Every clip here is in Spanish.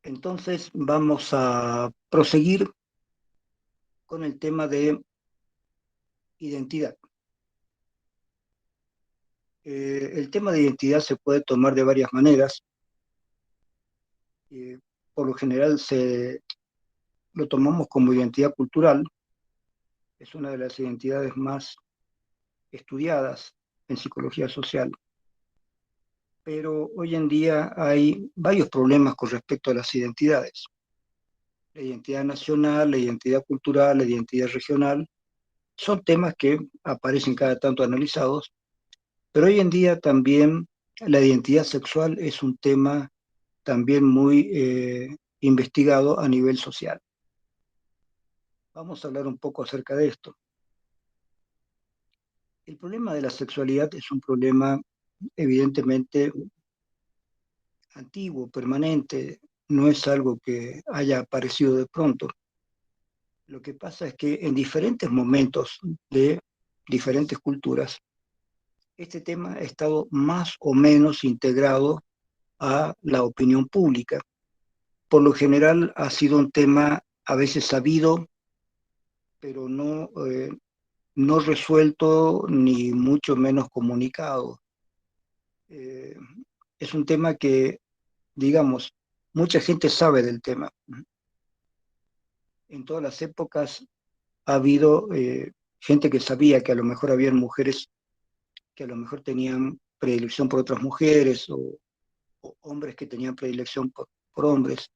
Entonces vamos a proseguir con el tema de identidad. El tema de identidad se puede tomar de varias maneras. Eh, por lo general lo tomamos como identidad cultural. Es una de las identidades más estudiadas en psicología social. Pero hoy en día hay varios problemas con respecto a las identidades. La identidad nacional, la identidad cultural, la identidad regional, son temas que aparecen cada tanto analizados. Pero hoy en día también la identidad sexual es un tema también muy investigado a nivel social. Vamos a hablar un poco acerca de esto. El problema de la sexualidad es un problema evidentemente antiguo, permanente, no es algo que haya aparecido de pronto. Lo que pasa es que en diferentes momentos de diferentes culturas, este tema ha estado más o menos integrado a la opinión pública. Por lo general ha sido un tema a veces sabido, pero no resuelto ni mucho menos comunicado. Eh, es un tema que, digamos, mucha gente sabe del tema. En todas las épocas ha habido gente que sabía que a lo mejor habían mujeres que a lo mejor tenían predilección por otras mujeres o hombres que tenían predilección por hombres.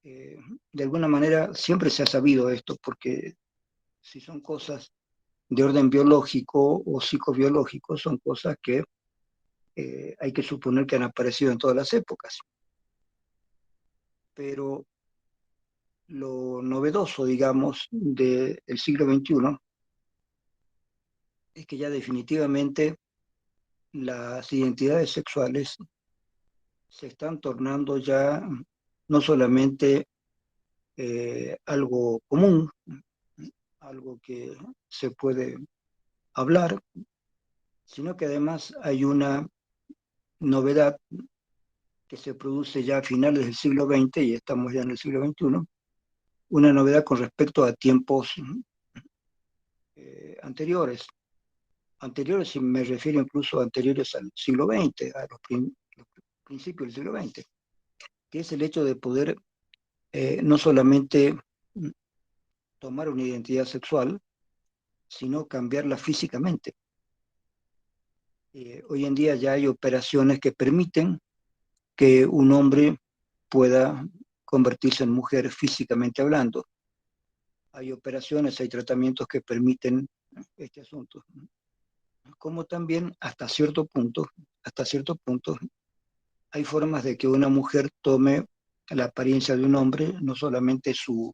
Eh, de alguna manera siempre se ha sabido esto, porque si son cosas de orden biológico o psicobiológico, son cosas que hay que suponer que han aparecido en todas las épocas. Pero lo novedoso, digamos, del siglo XXI es que ya definitivamente las identidades sexuales se están tornando ya no solamente algo común, algo que se puede hablar, sino que además hay una novedad que se produce ya a finales del siglo XX y estamos ya en el siglo XXI, una novedad con respecto a tiempos anteriores. Anteriores, si me refiero incluso anteriores al siglo XX, a los principios del siglo XX, que es el hecho de poder no solamente tomar una identidad sexual, sino cambiarla físicamente. Hoy en día ya hay operaciones que permiten que un hombre pueda convertirse en mujer físicamente hablando. Hay operaciones, hay tratamientos que permiten este asunto. Como también hasta cierto punto, hay formas de que una mujer tome la apariencia de un hombre, no solamente su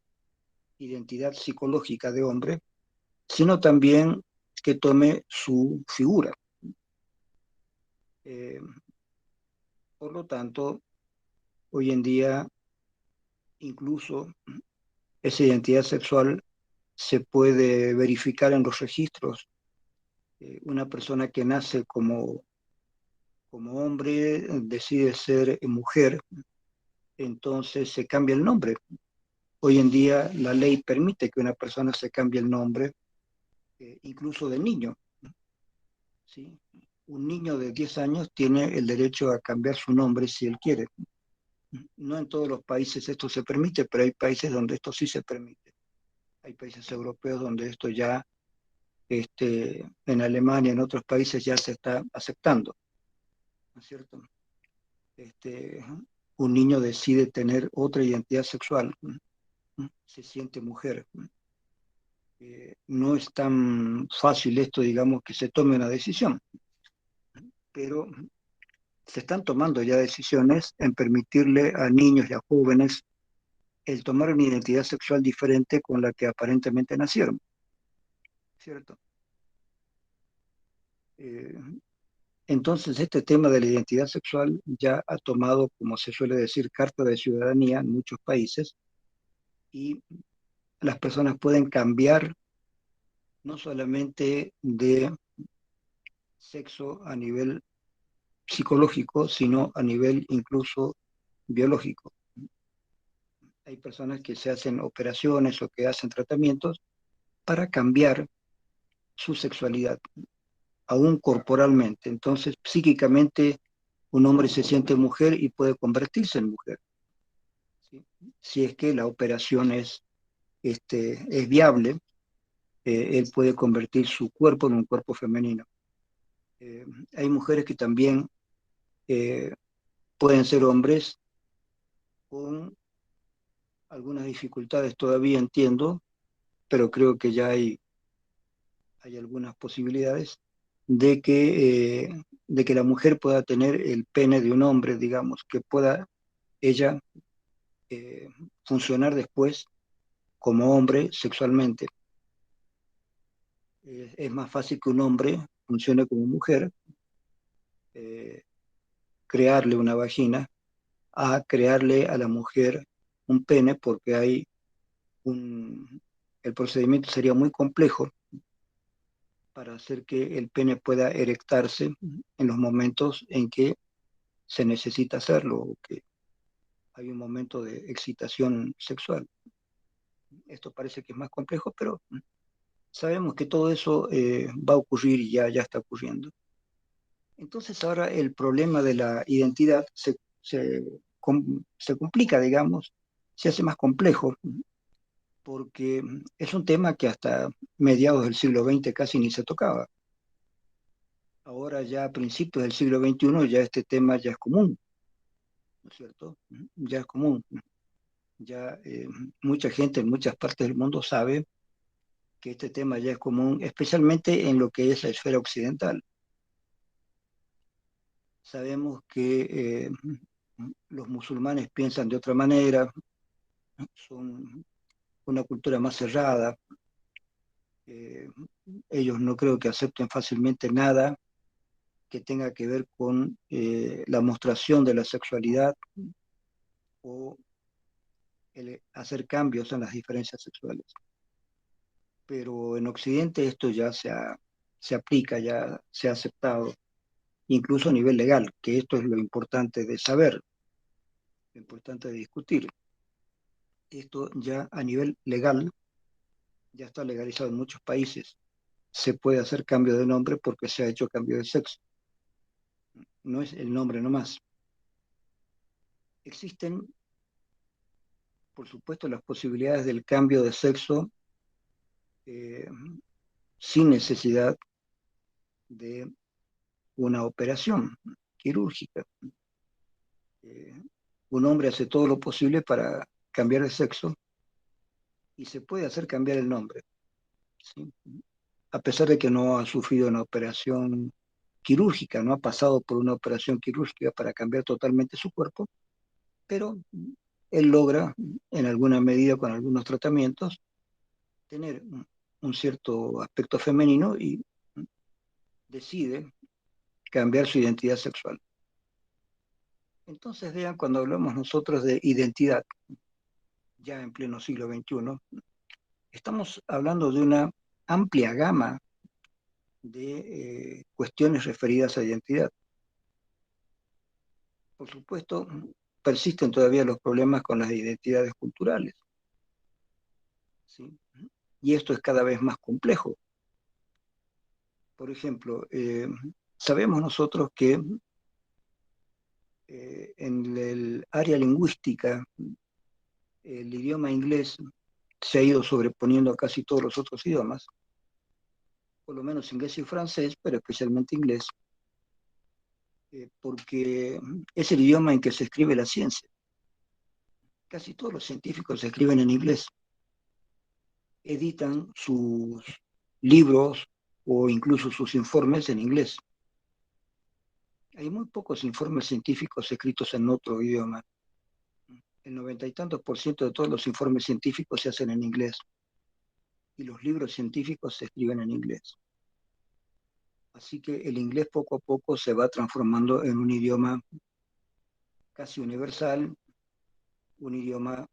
identidad psicológica de hombre, sino también que tome su figura. Eh, por lo tanto, hoy en día, incluso esa identidad sexual se puede verificar en los registros. Una persona que nace como hombre decide ser mujer, entonces se cambia el nombre. Hoy en día la ley permite que una persona se cambie el nombre, incluso de niño. ¿Sí? Un niño de 10 años tiene el derecho a cambiar su nombre si él quiere. No en todos los países esto se permite, pero hay países donde esto sí se permite. Hay países europeos donde esto ya, en Alemania, en otros países ya se está aceptando, ¿no es cierto? Este, un niño decide tener otra identidad sexual, se siente mujer. No es tan fácil esto, digamos, que se tome una decisión, pero se están tomando ya decisiones en permitirle a niños y a jóvenes el tomar una identidad sexual diferente con la que aparentemente nacieron, ¿cierto? Eh, entonces, este tema de la identidad sexual ya ha tomado, como se suele decir, carta de ciudadanía en muchos países y las personas pueden cambiar no solamente de sexo a nivel psicológico, sino a nivel incluso biológico. Hay personas que se hacen operaciones o que hacen tratamientos para cambiar su sexualidad, aún corporalmente. Entonces, psíquicamente, un hombre se siente mujer y puede convertirse en mujer, ¿sí? Si es que la operación es viable, él puede convertir su cuerpo en un cuerpo femenino. Eh, Hay mujeres que también eh, pueden ser hombres con algunas dificultades, todavía entiendo, pero creo que ya hay algunas posibilidades de que la mujer pueda tener el pene de un hombre, digamos, que pueda ella eh, funcionar después como hombre sexualmente. Es más fácil que un hombre funcione como mujer, eh, crearle una vagina, a crearle a la mujer un pene, porque el procedimiento sería muy complejo para hacer que el pene pueda erectarse en los momentos en que se necesita hacerlo, o que hay un momento de excitación sexual. Esto parece que es más complejo, pero sabemos que todo eso va a ocurrir y ya está ocurriendo. Entonces ahora el problema de la identidad se complica, digamos, se hace más complejo, porque es un tema que hasta mediados del siglo XX casi ni se tocaba. Ahora ya a principios del siglo XXI ya este tema ya es común, ¿no es cierto? Ya es común. Ya mucha gente en muchas partes del mundo sabe que este tema ya es común, especialmente en lo que es la esfera occidental. Sabemos que los musulmanes piensan de otra manera, son una cultura más cerrada, eh, ellos no creo que acepten fácilmente nada que tenga que ver con la mostración de la sexualidad o el hacer cambios en las diferencias sexuales. Pero en Occidente esto ya se aplica, ya se ha aceptado, incluso a nivel legal, que esto es lo importante de saber, lo importante de discutir. Esto ya a nivel legal ya está legalizado en muchos países. Se puede hacer cambio de nombre porque se ha hecho cambio de sexo. No es el nombre nomás. Existen, por supuesto, las posibilidades del cambio de sexo eh, sin necesidad de una operación quirúrgica. Eh, un hombre hace todo lo posible para cambiar de sexo y se puede hacer cambiar el nombre, ¿sí? A pesar de que no ha sufrido una operación quirúrgica, no ha pasado por una operación quirúrgica para cambiar totalmente su cuerpo, pero él logra, en alguna medida, con algunos tratamientos, tener un cierto aspecto femenino y decide cambiar su identidad sexual. Entonces, vean, cuando hablamos nosotros de identidad, ya en pleno siglo XXI, estamos hablando de una amplia gama de cuestiones referidas a identidad. Por supuesto, persisten todavía los problemas con las identidades culturales, ¿sí? Y esto es cada vez más complejo. Por ejemplo, sabemos nosotros que en el área lingüística el idioma inglés se ha ido sobreponiendo a casi todos los otros idiomas, por lo menos inglés y francés, pero especialmente inglés, porque es el idioma en que se escribe la ciencia. Casi todos los científicos escriben en inglés, editan sus libros o incluso sus informes en inglés. Hay muy pocos informes científicos escritos en otro idioma. El 90 y tantos por ciento de todos los informes científicos se hacen en inglés y los libros científicos se escriben en inglés. Así que el inglés poco a poco se va transformando en un idioma casi universal, un idioma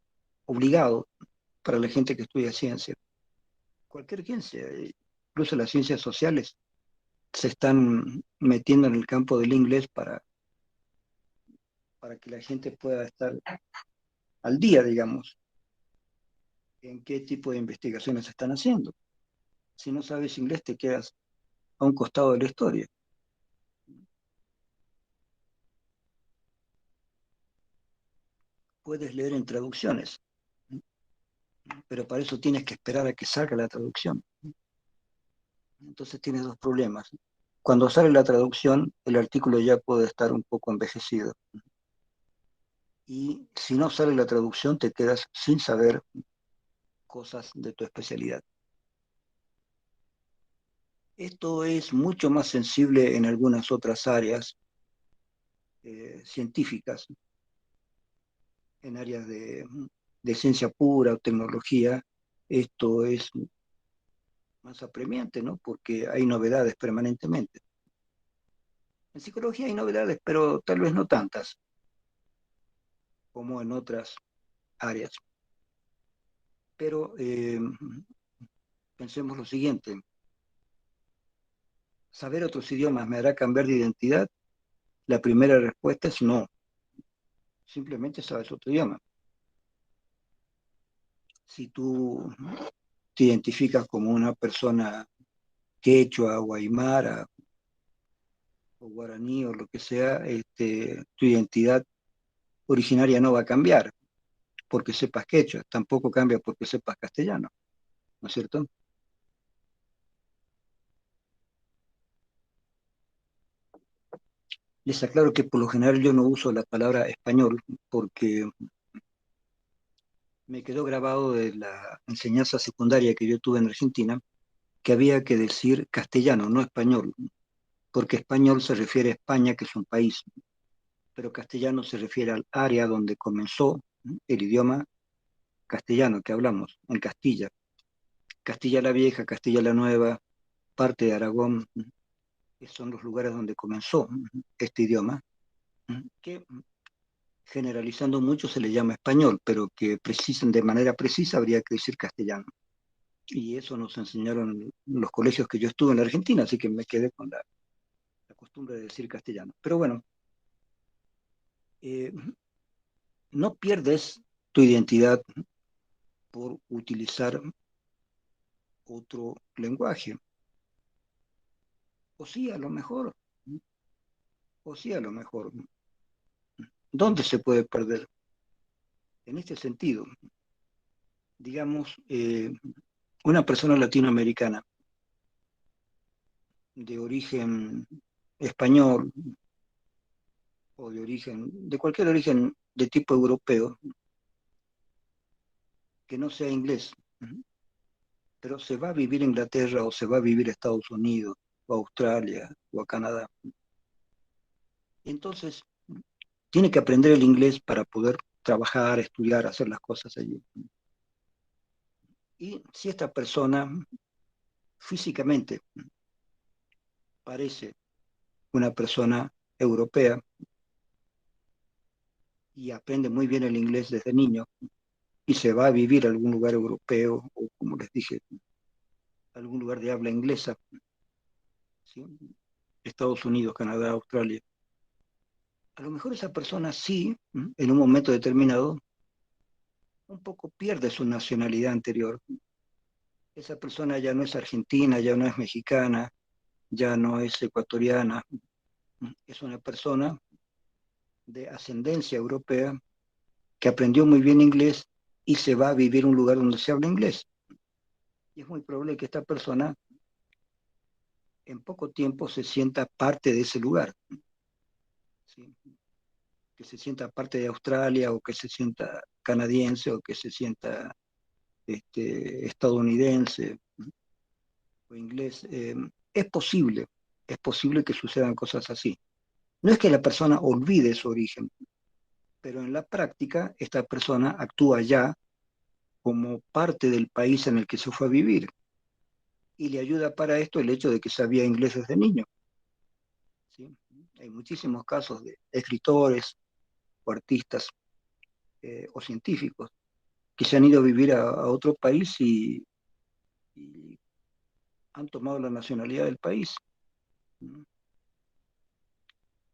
obligado para la gente que estudia ciencia. Cualquier ciencia, incluso las ciencias sociales, se están metiendo en el campo del inglés para que la gente pueda estar al día, digamos. en qué tipo de investigaciones se están haciendo. Si no sabes inglés, te quedas a un costado de la historia. Puedes leer en traducciones, pero para eso tienes que esperar a que salga la traducción. Entonces tienes dos problemas. Cuando sale la traducción, el artículo ya puede estar un poco envejecido. Y si no sale la traducción, te quedas sin saber cosas de tu especialidad. Esto es mucho más sensible en algunas otras áreas científicas, en áreas de ciencia pura o tecnología. Esto es más apremiante, ¿no? Porque hay novedades permanentemente. En psicología hay novedades, pero tal vez no tantas como en otras áreas. Pero pensemos lo siguiente, ¿saber otros idiomas me hará cambiar de identidad? La primera respuesta es no, simplemente sabes otro idioma. Si tú te identificas como una persona quechua o aymara o guaraní o lo que sea, tu identidad originaria no va a cambiar porque sepas quechua, tampoco cambia porque sepas castellano, ¿no es cierto? Les aclaro que por lo general yo no uso la palabra español porque me quedó grabado de la enseñanza secundaria que yo tuve en Argentina, que había que decir castellano, no español, porque español se refiere a España, que es un país, pero castellano se refiere al área donde comenzó el idioma castellano que hablamos, en Castilla. Castilla la Vieja, Castilla la Nueva, parte de Aragón, son los lugares donde comenzó este idioma, que generalizando mucho se le llama español, pero que precisan de manera precisa habría que decir castellano. Y eso nos enseñaron en los colegios que yo estuve en la Argentina, así que me quedé con la costumbre de decir castellano. Pero bueno, eh, no pierdes tu identidad por utilizar otro lenguaje. O sí, a lo mejor, o sí, a lo mejor. ¿Dónde se puede perder? En este sentido, digamos, una persona latinoamericana de origen español o de cualquier origen de tipo europeo, que no sea inglés, pero se va a vivir a Inglaterra o se va a vivir a Estados Unidos o a Australia o a Canadá. Entonces, tiene que aprender el inglés para poder trabajar, estudiar, hacer las cosas allí. Y si esta persona físicamente parece una persona europea y aprende muy bien el inglés desde niño y se va a vivir a algún lugar europeo o, como les dije, algún lugar de habla inglesa, ¿sí? Estados Unidos, Canadá, Australia. A lo mejor esa persona sí, en un momento determinado, un poco pierde su nacionalidad anterior. Esa persona ya no es argentina, ya no es mexicana, ya no es ecuatoriana, es una persona de ascendencia europea que aprendió muy bien inglés y se va a vivir a un lugar donde se habla inglés. Y es muy probable que esta persona en poco tiempo se sienta parte de ese lugar, ¿sí? Que se sienta parte de Australia o que se sienta canadiense o que se sienta estadounidense o inglés. Es posible que sucedan cosas así. No es que la persona olvide su origen, pero en la práctica esta persona actúa ya como parte del país en el que se fue a vivir. Y le ayuda para esto el hecho de que sabía inglés desde niño, ¿sí? Hay muchísimos casos de escritores o artistas o científicos que se han ido a vivir a otro país y han tomado la nacionalidad del país.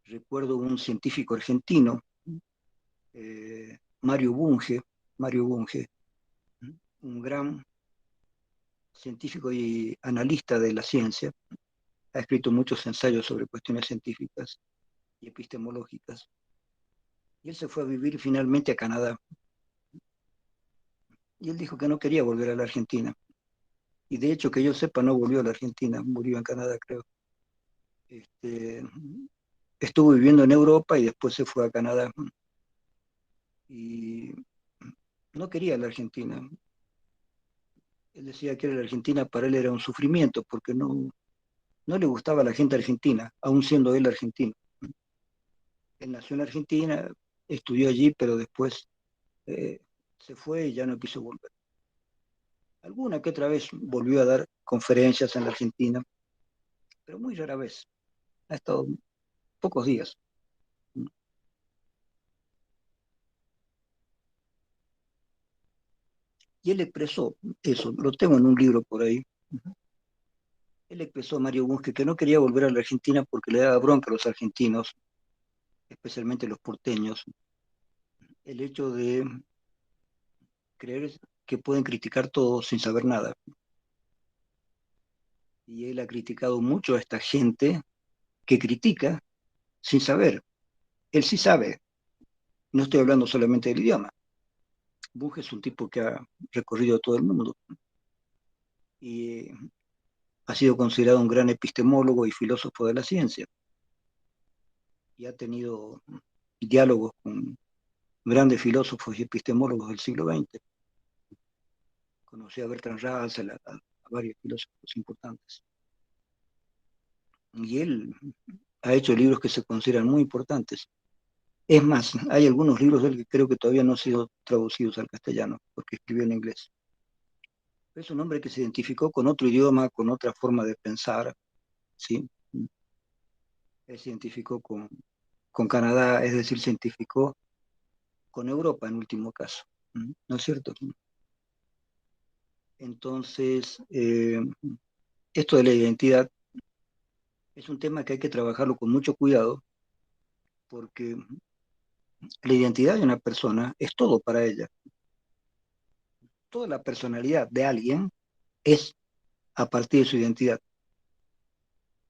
Recuerdo un científico argentino, Mario Bunge, Mario Bunge, un gran científico y analista de la ciencia, ha escrito muchos ensayos sobre cuestiones científicas y epistemológicas, y él se fue a vivir finalmente a Canadá. Y él dijo que no quería volver a la Argentina. Y de hecho, que yo sepa, no volvió a la Argentina, murió en Canadá, creo. Este, estuvo viviendo en Europa y después se fue a Canadá. Y no quería la Argentina. Él decía que la Argentina para él era un sufrimiento porque no le gustaba a la gente argentina, aún siendo él argentino. Él nació en Argentina, estudió allí, pero después eh, se fue y ya no quiso volver. Alguna que otra vez volvió a dar conferencias en la Argentina, pero muy rara vez. Ha estado pocos días. Y él expresó eso, lo tengo en un libro por ahí. Él expresó a Mario Bunge que no quería volver a la Argentina porque le daba bronca a los argentinos, especialmente los porteños, el hecho de creer que pueden criticar todo sin saber nada. Y él ha criticado mucho a esta gente que critica sin saber. Él sí sabe, no estoy hablando solamente del idioma. Bunge es un tipo que ha recorrido todo el mundo y ha sido considerado un gran epistemólogo y filósofo de la ciencia y ha tenido diálogos con grandes filósofos y epistemólogos del siglo XX. Conocí a Bertrand Russell, a varios filósofos importantes. Y él ha hecho libros que se consideran muy importantes. Es más, hay algunos libros de él que creo que todavía no han sido traducidos al castellano, porque escribió en inglés. Es un hombre que se identificó con otro idioma, con otra forma de pensar, ¿sí? Él se identificó con Canadá, es decir, se identificó con Europa en último caso, ¿no es cierto? Entonces, esto de la identidad es un tema que hay que trabajarlo con mucho cuidado, porque la identidad de una persona es todo para ella. Toda la personalidad de alguien es a partir de su identidad.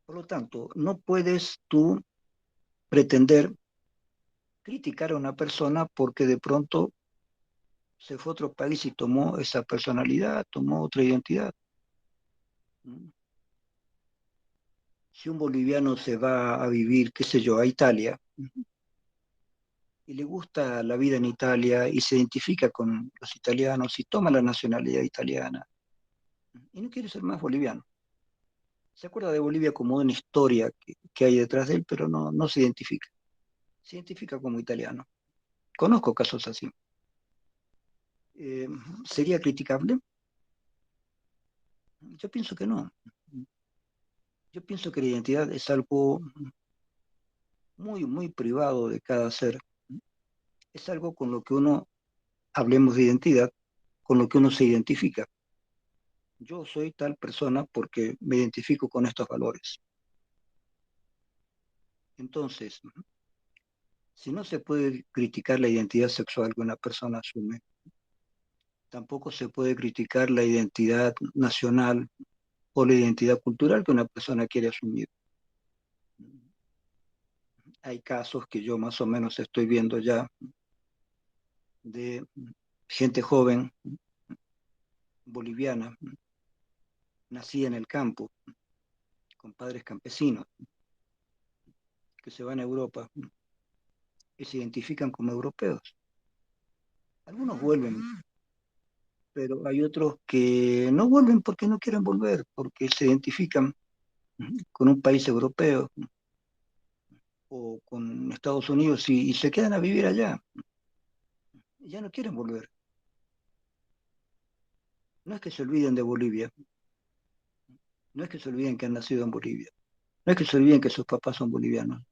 Por lo tanto, no puedes tú pretender criticar a una persona porque de pronto se fue a otro país y tomó esa personalidad, tomó otra identidad. Si un boliviano se va a vivir, qué sé yo, a Italia, y le gusta la vida en Italia y se identifica con los italianos y toma la nacionalidad italiana y no quiere ser más boliviano. Se acuerda de Bolivia como una historia que hay detrás de él, pero no se identifica. Se identifica como italiano. Conozco casos así. Eh, ¿Sería criticable? Yo pienso que no. Yo pienso que la identidad es algo muy privado de cada ser. Es algo con lo que uno, hablemos de identidad, con lo que uno se identifica. Yo soy tal persona porque me identifico con estos valores. Entonces, si no se puede criticar la identidad sexual que una persona asume, tampoco se puede criticar la identidad nacional o la identidad cultural que una persona quiere asumir. Hay casos que yo más o menos estoy viendo ya de gente joven boliviana, nacida en el campo, con padres campesinos, que se van a Europa y se identifican como europeos. Algunos vuelven, pero hay otros que no vuelven porque no quieren volver, porque se identifican con un país europeo o con Estados Unidos y se quedan a vivir allá. Y ya no quieren volver. No es que se olviden de Bolivia, no es que se olviden que han nacido en Bolivia, no es que se olviden que sus papás son bolivianos,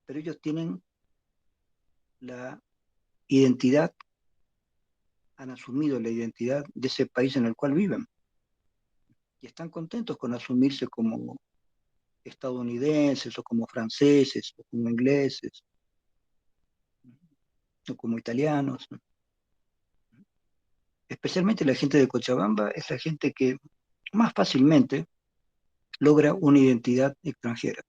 pero ellos tienen la identidad, han asumido la identidad de ese país en el cual viven y están contentos con asumirse como estadounidenses o como franceses o como ingleses o como italianos. especialmente la gente de Cochabamba, es la gente que más fácilmente logra una identidad extranjera.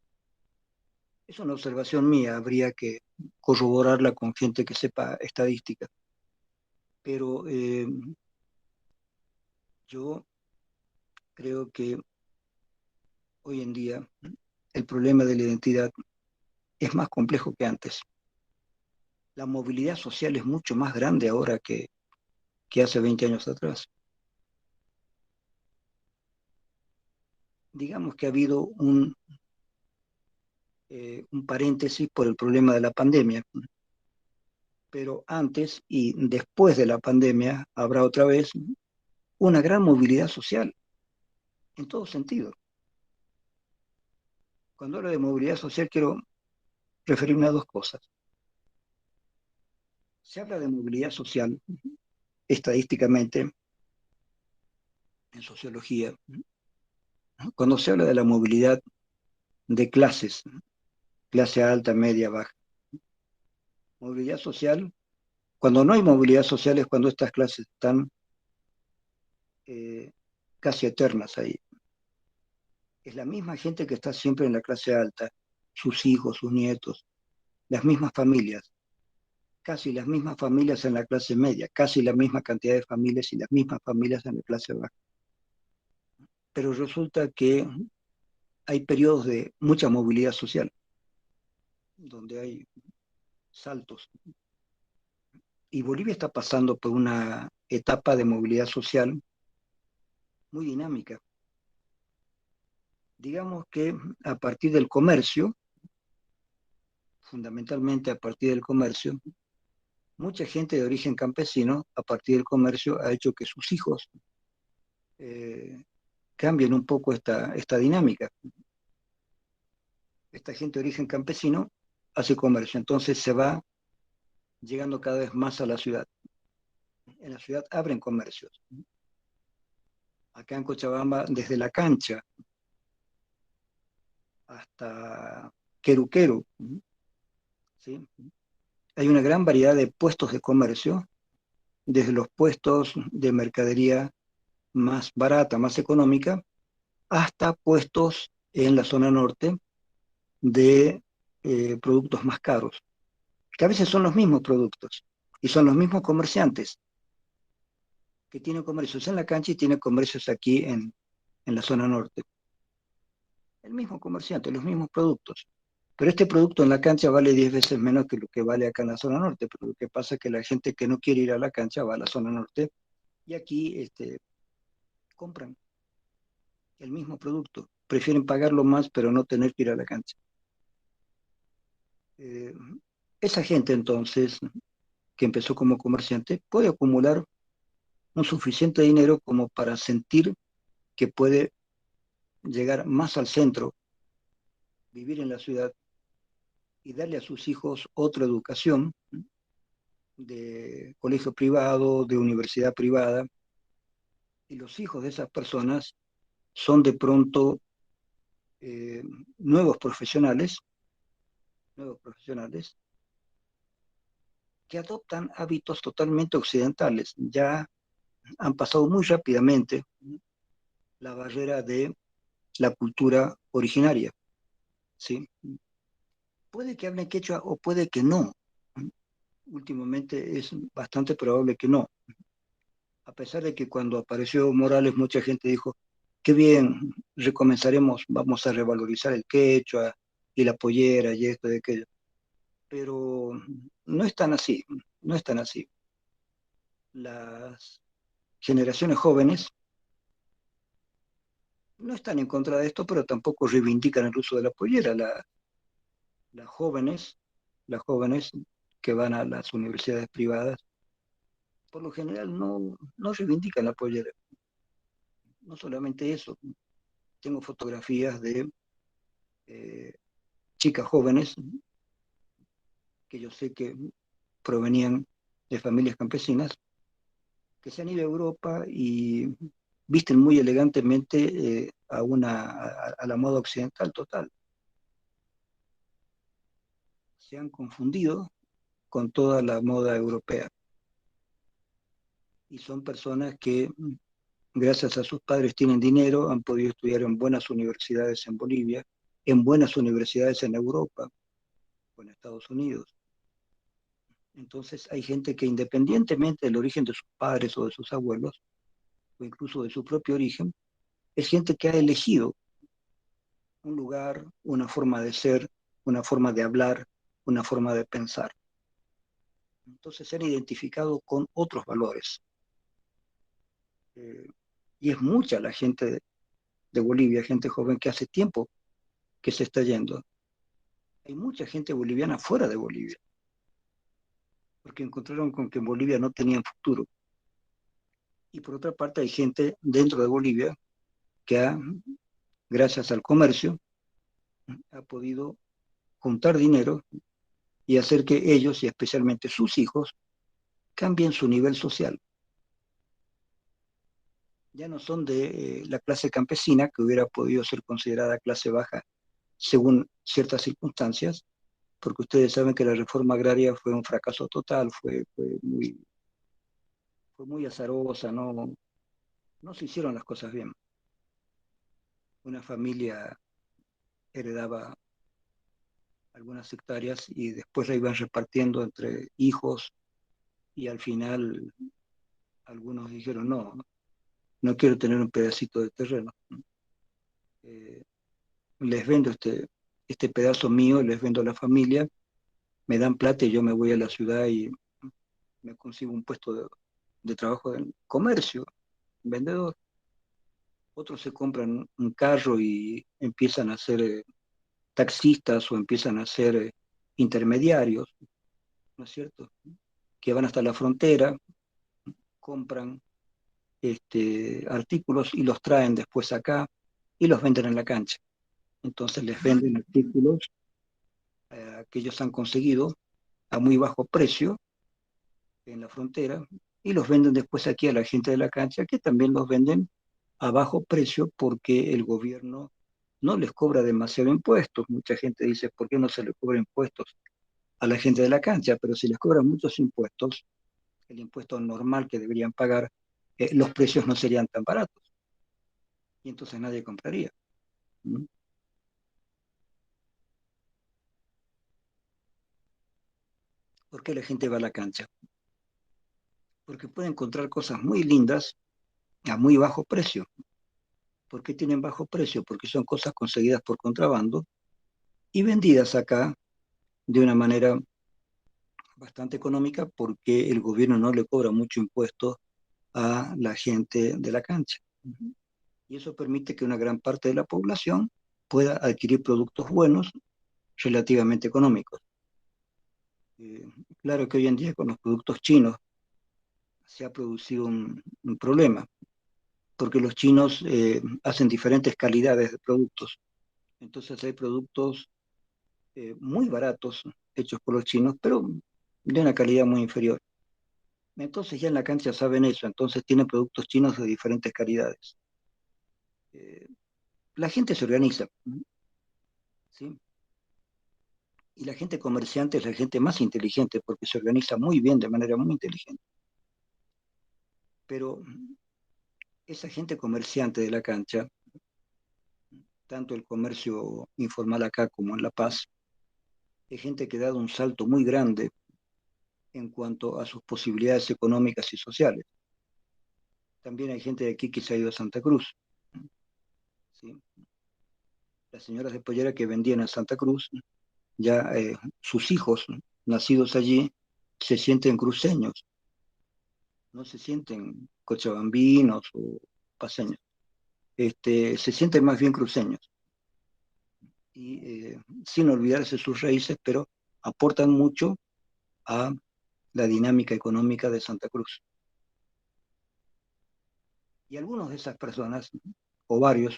Es una observación mía, habría que corroborarla con gente que sepa estadística, pero yo creo que hoy en día el problema de la identidad es más complejo que antes. La movilidad social es mucho más grande ahora que hace 20 años atrás. Digamos que ha habido un paréntesis por el problema de la pandemia, pero antes y después de la pandemia habrá otra vez una gran movilidad social, en todo sentido. Cuando hablo de movilidad social quiero referirme a dos cosas. Se habla de movilidad social estadísticamente en sociología, cuando se habla de la movilidad de clases, clase alta, media, baja. Movilidad social, cuando no hay movilidad social es cuando estas clases están eh, casi eternas ahí. Es la misma gente que está siempre en la clase alta, sus hijos, sus nietos, las mismas familias, casi las mismas familias en la clase media, casi la misma cantidad de familias y las mismas familias en la clase baja. Pero resulta que hay periodos de mucha movilidad social, donde hay saltos. Y Bolivia está pasando por una etapa de movilidad social muy dinámica. Digamos que a partir del comercio, fundamentalmente a partir del comercio, mucha gente de origen campesino, a partir del comercio, ha hecho que sus hijos eh, cambien un poco esta dinámica. Esta gente de origen campesino hace comercio, entonces se va llegando cada vez más a la ciudad. En la ciudad abren comercios. Acá en Cochabamba, desde la cancha hasta Queruqueru, ¿sí? Hay una gran variedad de puestos de comercio, desde los puestos de mercadería más barata, más económica, hasta puestos en la zona norte de productos más caros, que a veces son los mismos productos y son los mismos comerciantes que tienen comercios en la cancha y tienen comercios aquí en la zona norte. El mismo comerciante, los mismos productos. Pero este producto en la cancha vale 10 veces menos que lo que vale acá en la zona norte. Pero lo que pasa es que la gente que no quiere ir a la cancha va a la zona norte y aquí compran el mismo producto. Prefieren pagarlo más, pero no tener que ir a la cancha. Eh, esa gente entonces, que empezó como comerciante, puede acumular un suficiente dinero como para sentir que puede llegar más al centro, vivir en la ciudad y darle a sus hijos otra educación de colegio privado, de universidad privada, y los hijos de esas personas son de pronto eh, nuevos profesionales, nuevos profesionales que adoptan hábitos totalmente occidentales. Ya han pasado muy rápidamente la barrera de la cultura originaria, ¿sí? Puede que hablen quechua o puede que no. Últimamente es bastante probable que no. A pesar de que cuando apareció Morales mucha gente dijo, qué bien, recomenzaremos, vamos a revalorizar el quechua y la pollera y esto y aquello. Pero no es tan así, no es tan así. Las generaciones jóvenes no están en contra de esto, pero tampoco reivindican el uso de la pollera. Las jóvenes, las jóvenes que van a las universidades privadas, por lo general no reivindican la pollera. No solamente eso, tengo fotografías de eh, chicas jóvenes que yo sé que provenían de familias campesinas, que se han ido a Europa y visten muy elegantemente a la moda occidental total. Se han confundido con toda la moda europea. y son personas que, gracias a sus padres, tienen dinero, han podido estudiar en buenas universidades en Bolivia, en buenas universidades en Europa o en Estados Unidos. Entonces hay gente que independientemente del origen de sus padres o de sus abuelos, o incluso de su propio origen, es gente que ha elegido un lugar, una forma de ser, una forma de hablar, una forma de pensar. Entonces se han identificado con otros valores. Eh, y es mucha la gente de Bolivia, gente joven que hace tiempo que se está yendo. Hay mucha gente boliviana fuera de Bolivia, porque encontraron con que en Bolivia no tenían futuro. Y por otra parte hay gente dentro de Bolivia que ha, gracias al comercio, ha podido juntar dinero y hacer que ellos, y especialmente sus hijos, cambien su nivel social. Ya no son de la clase campesina, que hubiera podido ser considerada clase baja según ciertas circunstancias, porque ustedes saben que la reforma agraria fue un fracaso total, fue muy azarosa, no se hicieron las cosas bien. Una familia heredaba algunas hectáreas y después la iban repartiendo entre hijos y al final algunos dijeron, no, no quiero tener un pedacito de terreno. Eh, Les vendo este pedazo mío, les vendo a la familia, me dan plata y yo me voy a la ciudad y me consigo un puesto de trabajo en comercio, vendedor. Otros se compran un carro y empiezan a ser taxistas o empiezan a ser intermediarios, ¿no es cierto? Que van hasta la frontera, compran artículos y los traen después acá y los venden en la cancha. Entonces les venden artículos que ellos han conseguido a muy bajo precio en la frontera y los venden después aquí a la gente de la cancha, que también los venden a bajo precio porque el gobierno no les cobra demasiado impuestos. Mucha gente dice, ¿por qué no se les cobra impuestos a la gente de la cancha? Pero si les cobran muchos impuestos, el impuesto normal que deberían pagar, los precios no serían tan baratos y entonces nadie compraría. ¿No? ¿Por qué la gente va a la cancha? Porque puede encontrar cosas muy lindas a muy bajo precio. ¿Por qué tienen bajo precio? Porque son cosas conseguidas por contrabando y vendidas acá de una manera bastante económica porque el gobierno no le cobra mucho impuesto a la gente de la cancha. Y eso permite que una gran parte de la población pueda adquirir productos buenos relativamente económicos. Eh, claro que hoy en día con los productos chinos se ha producido un problema, porque los chinos hacen diferentes calidades de productos. Entonces hay productos muy baratos hechos por los chinos, pero de una calidad muy inferior. Entonces ya en la cancha saben eso, entonces tienen productos chinos de diferentes calidades. Eh, la gente se organiza, ¿sí? Y la gente comerciante es la gente más inteligente porque se organiza muy bien, de manera muy inteligente. Pero esa gente comerciante de la cancha, tanto el comercio informal acá como en La Paz, es gente que ha dado un salto muy grande en cuanto a sus posibilidades económicas y sociales. También hay gente de aquí que se ha ido a Santa Cruz, ¿sí? Las señoras de pollera que vendían en Santa Cruz, ya sus hijos nacidos allí se sienten cruceños, no se sienten cochabambinos o paseños, se sienten más bien cruceños y sin olvidarse sus raíces, pero aportan mucho a la dinámica económica de Santa Cruz. Y algunos de esas personas, o varios,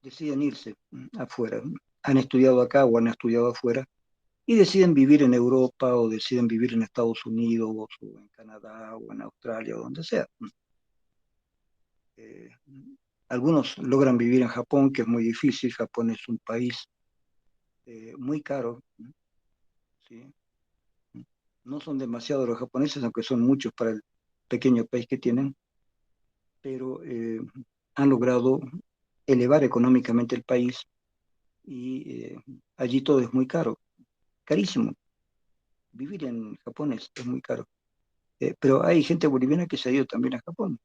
deciden irse afuera. Han estudiado acá o han estudiado afuera y deciden vivir en Europa o deciden vivir en Estados Unidos o en Canadá o en Australia o donde sea. Eh, Algunos logran vivir en Japón, que es muy difícil. Japón es un país muy caro, ¿sí? No son demasiados los japoneses, aunque son muchos para pequeño país que tienen, pero han logrado elevar económicamente el país y allí todo es muy caro, carísimo. Vivir en Japón es muy caro. Pero hay gente boliviana que se ha ido también a Japón.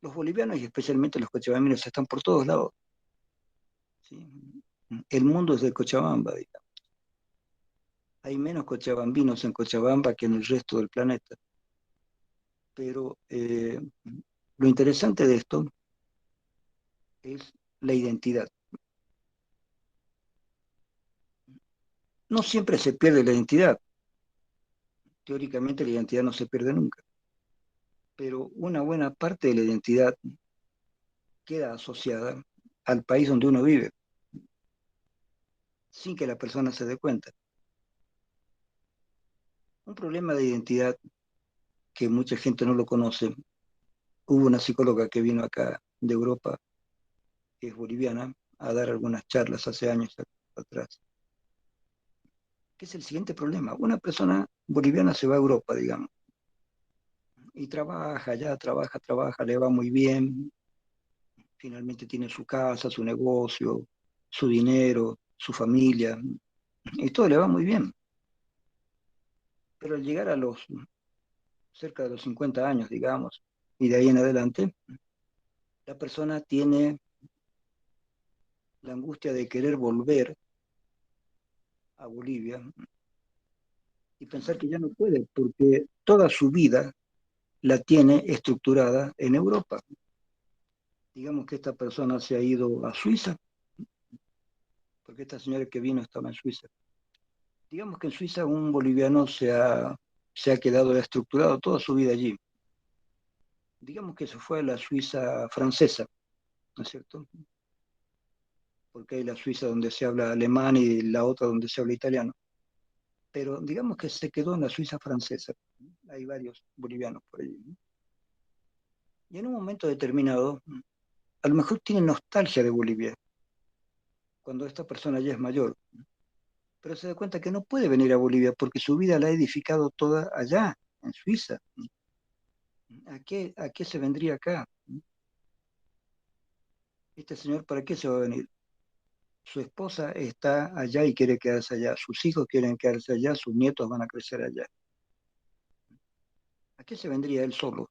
Los bolivianos y especialmente los cochabaminos están por todos lados. ¿Sí? El mundo es de Cochabamba, digamos. Hay menos cochabambinos en Cochabamba que en el resto del planeta. Pero lo interesante de esto es la identidad. No siempre se pierde la identidad. Teóricamente la identidad no se pierde nunca. Pero una buena parte de la identidad queda asociada al país donde uno vive, sin que la persona se dé cuenta. Un problema de identidad que mucha gente no lo conoce. Hubo una psicóloga que vino acá de Europa, que es boliviana, a dar algunas charlas hace años atrás. ¿Qué es el siguiente problema? Una persona boliviana se va a Europa, digamos, y trabaja, ya trabaja, le va muy bien, finalmente tiene su casa, su negocio, su dinero, su familia, y todo le va muy bien. Pero al llegar a los cerca de los 50 años, digamos, y de ahí en adelante, la persona tiene la angustia de querer volver a Bolivia y pensar que ya no puede, porque toda su vida la tiene estructurada en Europa. Digamos que esta persona se ha ido a Suiza, porque esta señora que vino estaba en Suiza. Digamos que en Suiza un boliviano se ha quedado estructurado toda su vida allí. Digamos que se fue a la Suiza francesa, ¿no es cierto? Porque hay la Suiza donde se habla alemán y la otra donde se habla italiano. Pero digamos que se quedó en la Suiza francesa. Hay varios bolivianos por allí. Y en un momento determinado, a lo mejor tiene nostalgia de Bolivia, cuando esta persona ya es mayor, pero se da cuenta que no puede venir a Bolivia porque su vida la ha edificado toda allá, en Suiza. ¿A qué se vendría acá? Este señor, ¿para qué se va a venir? Su esposa está allá y quiere quedarse allá, sus hijos quieren quedarse allá, sus nietos van a crecer allá. ¿A qué se vendría él solo?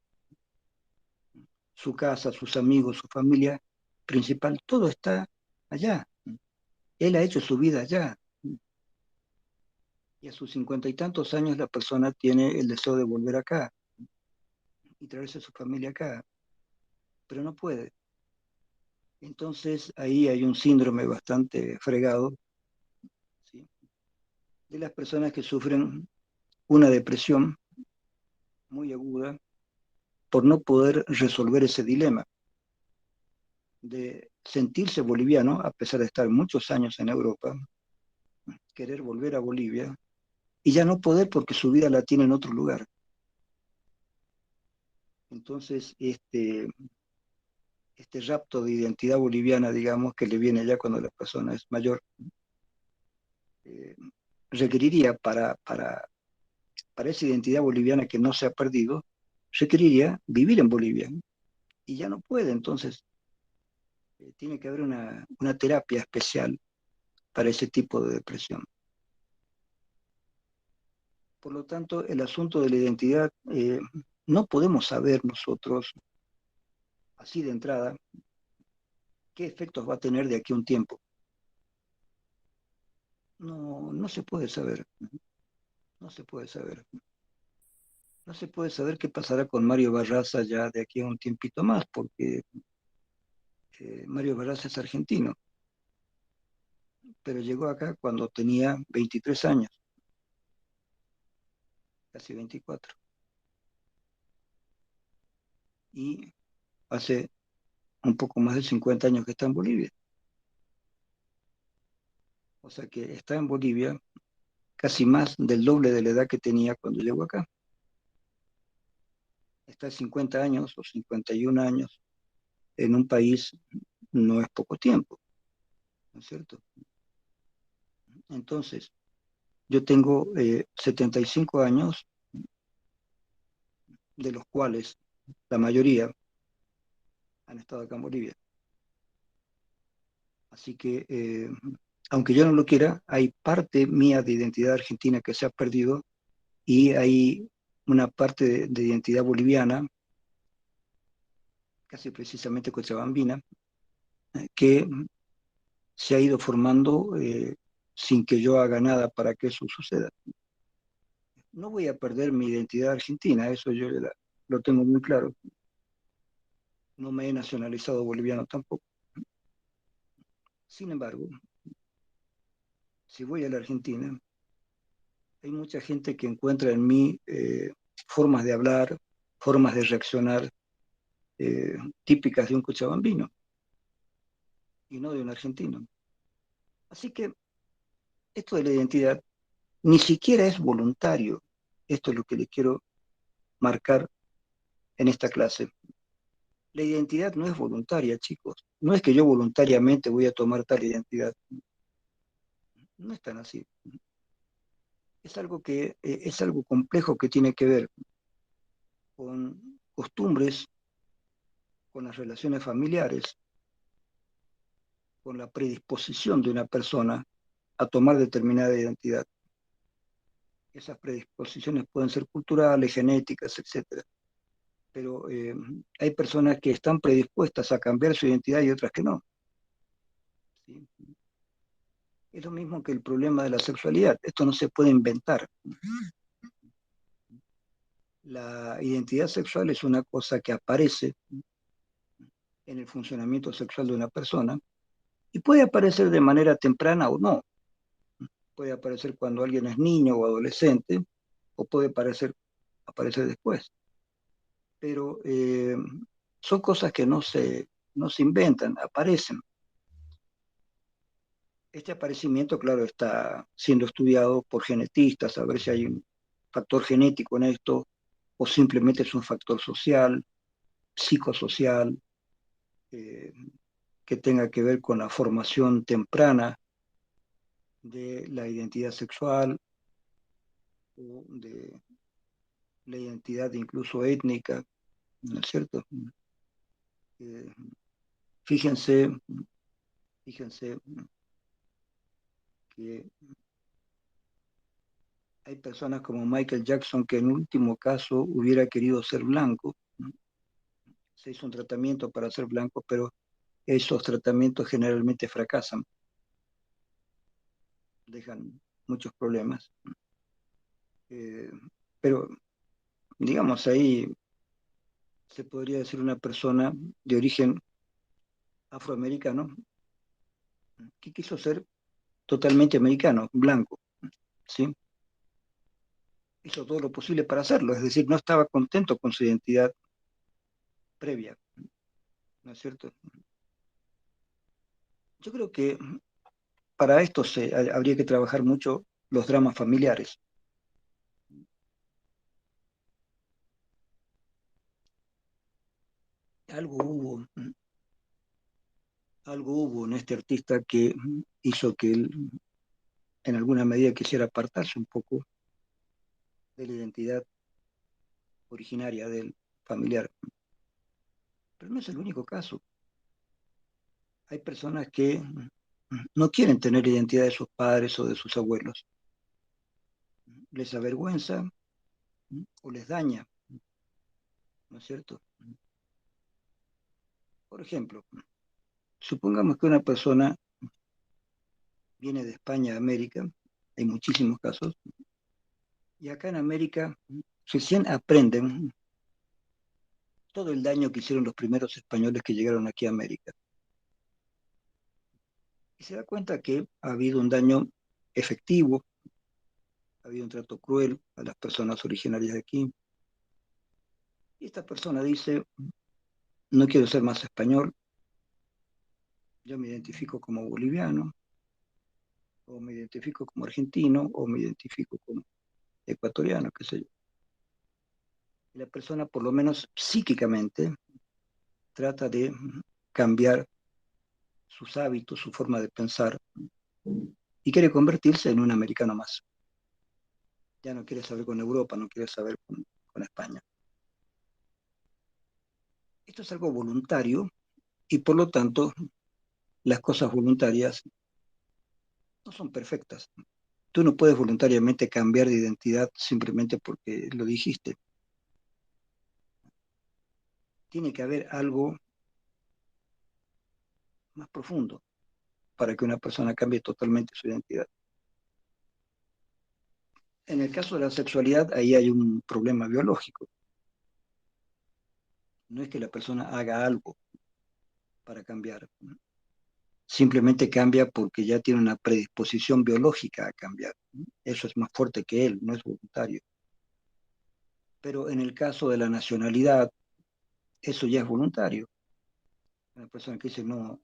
Su casa, sus amigos, su familia principal, todo está allá. Él ha hecho su vida allá. Y a sus 50 y tantos años la persona tiene el deseo de volver acá y traerse a su familia acá, pero no puede. Entonces ahí hay un síndrome bastante fregado, ¿sí? De las personas que sufren una depresión muy aguda por no poder resolver ese dilema de sentirse boliviano a pesar de estar muchos años en Europa, querer volver a Bolivia y ya no poder porque su vida la tiene en otro lugar. Entonces, este rapto de identidad boliviana, digamos, que le viene ya cuando la persona es mayor, eh, requeriría para esa identidad boliviana que no se ha perdido, requeriría vivir en Bolivia y ya no puede, entonces tiene que haber una terapia especial para ese tipo de depresión. Por lo tanto, el asunto de la identidad no podemos saber nosotros así de entrada qué efectos va a tener de aquí a un tiempo. No, no se puede saber, no se puede saber. No se puede saber qué pasará con Mario Barraza ya de aquí a un tiempito más, porque Mario Barraza es argentino, pero llegó acá cuando tenía 23 años, casi 24. Y hace un poco más de 50 años que está en Bolivia. O sea que está en Bolivia casi más del doble de la edad que tenía cuando llegó acá. Estar 50 años o 51 años en un país no es poco tiempo, ¿no es cierto? Entonces, yo tengo 75 años de los cuales la mayoría han estado acá en Bolivia. Así que, aunque yo no lo quiera, hay parte mía de identidad argentina que se ha perdido y hay una parte de identidad boliviana, casi precisamente cochabambina, que se ha ido formando sin que yo haga nada para que eso suceda. No voy a perder mi identidad argentina, eso yo lo tengo muy claro. No me he nacionalizado boliviano tampoco. Sin embargo, si voy a la Argentina, hay mucha gente que encuentra en mí formas de hablar, formas de reaccionar típicas de un cochabambino y no de un argentino. Así que esto de la identidad ni siquiera es voluntario. Esto es lo que les quiero marcar en esta clase. La identidad no es voluntaria, chicos. No es que yo voluntariamente voy a tomar tal identidad. No es tan así. Es algo complejo que tiene que ver con costumbres, con las relaciones familiares, con la predisposición de una persona a tomar determinada identidad. Esas predisposiciones pueden ser culturales, genéticas, etcétera. Pero hay personas que están predispuestas a cambiar su identidad y otras que no. ¿Sí? Es lo mismo que el problema de la sexualidad. Esto no se puede inventar. La identidad sexual es una cosa que aparece en el funcionamiento sexual de una persona y puede aparecer de manera temprana o no. Puede aparecer cuando alguien es niño o adolescente o puede aparecer después. Pero son cosas que no se inventan, aparecen. Este aparecimiento, claro, está siendo estudiado por genetistas, a ver si hay un factor genético en esto o simplemente es un factor social, psicosocial, eh, que tenga que ver con la formación temprana de la identidad sexual o de la identidad incluso étnica, ¿no es cierto? Eh, fíjense, fíjense que hay personas como Michael Jackson que en último caso hubiera querido ser blanco, ¿no? Se hizo un tratamiento para ser blanco, pero esos tratamientos generalmente fracasan, dejan muchos problemas. Eh, pero, digamos, ahí se podría decir una persona de origen afroamericano que quiso ser totalmente americano, blanco, ¿sí? Hizo todo lo posible para hacerlo, es decir, no estaba contento con su identidad previa, ¿no es cierto? Yo creo que para esto habría que trabajar mucho los dramas familiares. Algo hubo, algo hubo en este artista que hizo que él en alguna medida quisiera apartarse un poco de la identidad originaria del familiar. Pero no es el único caso. Hay personas que no quieren tener identidad de sus padres o de sus abuelos. Les avergüenza o les daña, ¿no es cierto? Por ejemplo, supongamos que una persona viene de España a América, hay muchísimos casos, y acá en América recién aprenden todo el daño que hicieron los primeros españoles que llegaron aquí a América. Y se da cuenta que ha habido un daño efectivo, ha habido un trato cruel a las personas originarias de aquí. Y esta persona dice, no quiero ser más español, yo me identifico como boliviano, o me identifico como argentino, o me identifico como ecuatoriano, qué sé yo. Y la persona, por lo menos psíquicamente, trata de cambiar sus hábitos, su forma de pensar, y quiere convertirse en un americano más. Ya no quiere saber con Europa, no quiere saber con España. Esto es algo voluntario y por lo tanto las cosas voluntarias no son perfectas. Tú no puedes voluntariamente cambiar de identidad simplemente porque lo dijiste. Tiene que haber algo más profundo para que una persona cambie totalmente su identidad. En el caso de la sexualidad, ahí hay un problema biológico. No es que la persona haga algo para cambiar, simplemente cambia porque ya tiene una predisposición biológica a cambiar. Eso es más fuerte que él, no es voluntario. Pero en el caso de la nacionalidad, eso ya es voluntario. Una persona que dice, no,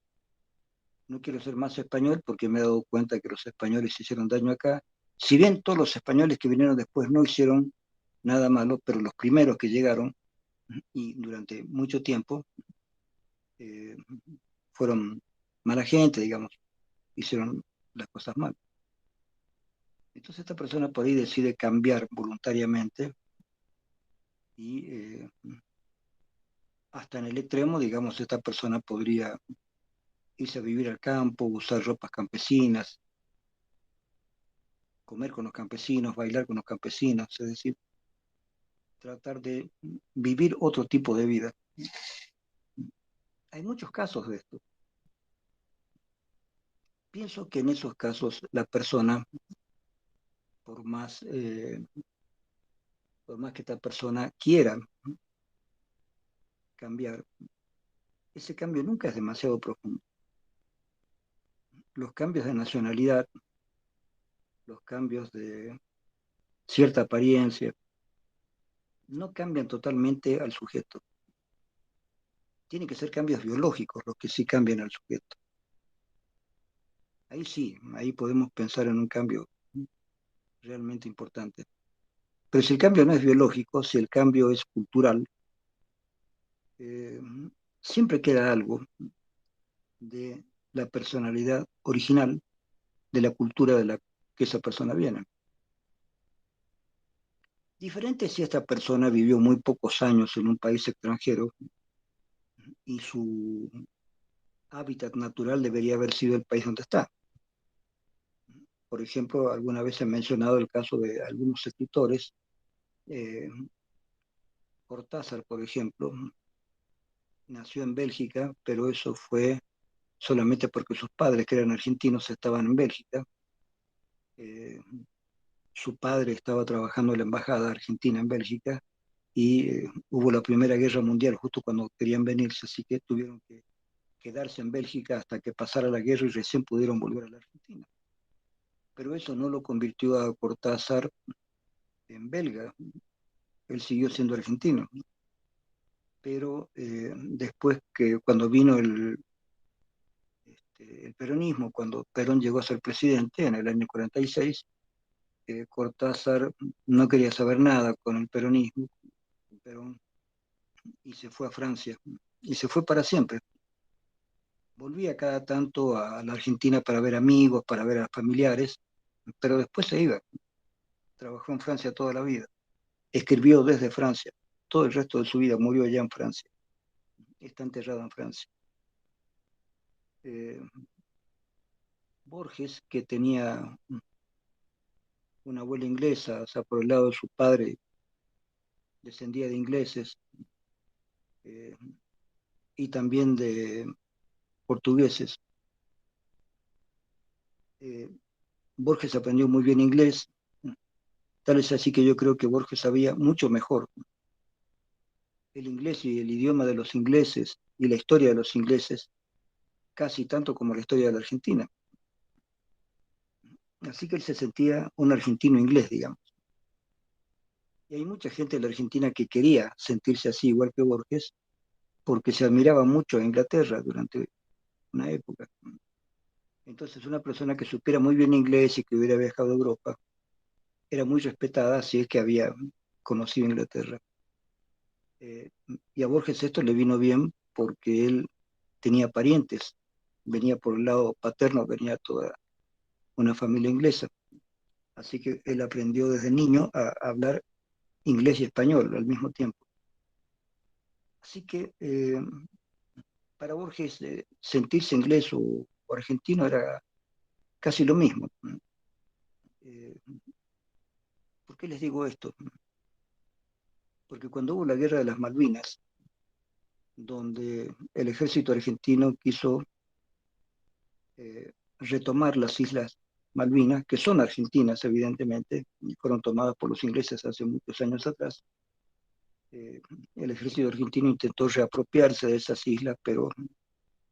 no quiero ser más español porque me he dado cuenta que los españoles hicieron daño acá. Si bien todos los españoles que vinieron después no hicieron nada malo, pero los primeros que llegaron y durante mucho tiempo eh, fueron mala gente, digamos, hicieron las cosas mal. Entonces esta persona por ahí decide cambiar voluntariamente y hasta en el extremo, digamos, esta persona podría irse a vivir al campo, usar ropas campesinas, comer con los campesinos, bailar con los campesinos, es decir, tratar de vivir otro tipo de vida. Hay muchos casos de esto. Pienso que en esos casos la persona, por más, eh, por más que esta persona quiera cambiar, ese cambio nunca es demasiado profundo. Los cambios de nacionalidad, los cambios de cierta apariencia, no cambian totalmente al sujeto. Tienen que ser cambios biológicos los que sí cambian al sujeto. Ahí sí, ahí podemos pensar en un cambio realmente importante. Pero si el cambio no es biológico, si el cambio es cultural, eh, siempre queda algo de la personalidad original de la cultura de la que esa persona viene. Diferente si esta persona vivió muy pocos años en un país extranjero y su hábitat natural debería haber sido el país donde está. Por ejemplo, alguna vez he mencionado el caso de algunos escritores. eh, Cortázar, por ejemplo, nació en Bélgica, pero eso fue solamente porque sus padres, que eran argentinos, estaban en Bélgica. Eh, Su padre estaba trabajando en la embajada argentina en Bélgica y hubo la Primera Guerra Mundial justo cuando querían venirse, así que tuvieron que quedarse en Bélgica hasta que pasara la guerra y recién pudieron volver a la Argentina. Pero eso no lo convirtió a Cortázar en belga, él siguió siendo argentino. Pero después que cuando vino el peronismo, cuando Perón llegó a ser presidente en el año 46, Cortázar no quería saber nada con el peronismo, con Perón, y se fue a Francia, y se fue para siempre. Volvía cada tanto a la Argentina para ver amigos, para ver a familiares, pero después se iba. Trabajó en Francia toda la vida. Escribió desde Francia. Todo el resto de su vida murió allá en Francia. Está enterrado en Francia. Eh, Borges, que tenía una abuela inglesa, o sea, por el lado de su padre descendía de ingleses eh, y también de portugueses. Eh, Borges aprendió muy bien inglés, tal es así que yo creo que Borges sabía mucho mejor el inglés y el idioma de los ingleses y la historia de los ingleses, casi tanto como la historia de la Argentina. Así que él se sentía un argentino inglés, digamos. Y hay mucha gente en la Argentina que quería sentirse así, igual que Borges, porque se admiraba mucho a Inglaterra durante una época. Entonces, una persona que supiera muy bien inglés y que hubiera viajado a Europa era muy respetada si es que había conocido Inglaterra. Eh, y a Borges esto le vino bien porque él tenía parientes, venía por el lado paterno, venía toda una familia inglesa. Así que él aprendió desde niño a hablar inglés y español al mismo tiempo. Así que para Borges sentirse inglés o argentino era casi lo mismo. Eh, ¿Por qué les digo esto? Porque cuando hubo la guerra de las Malvinas, donde el ejército argentino quiso retomar las islas Malvinas, que son argentinas evidentemente, y fueron tomadas por los ingleses hace muchos años atrás, eh, el ejército argentino intentó reapropiarse de esas islas, pero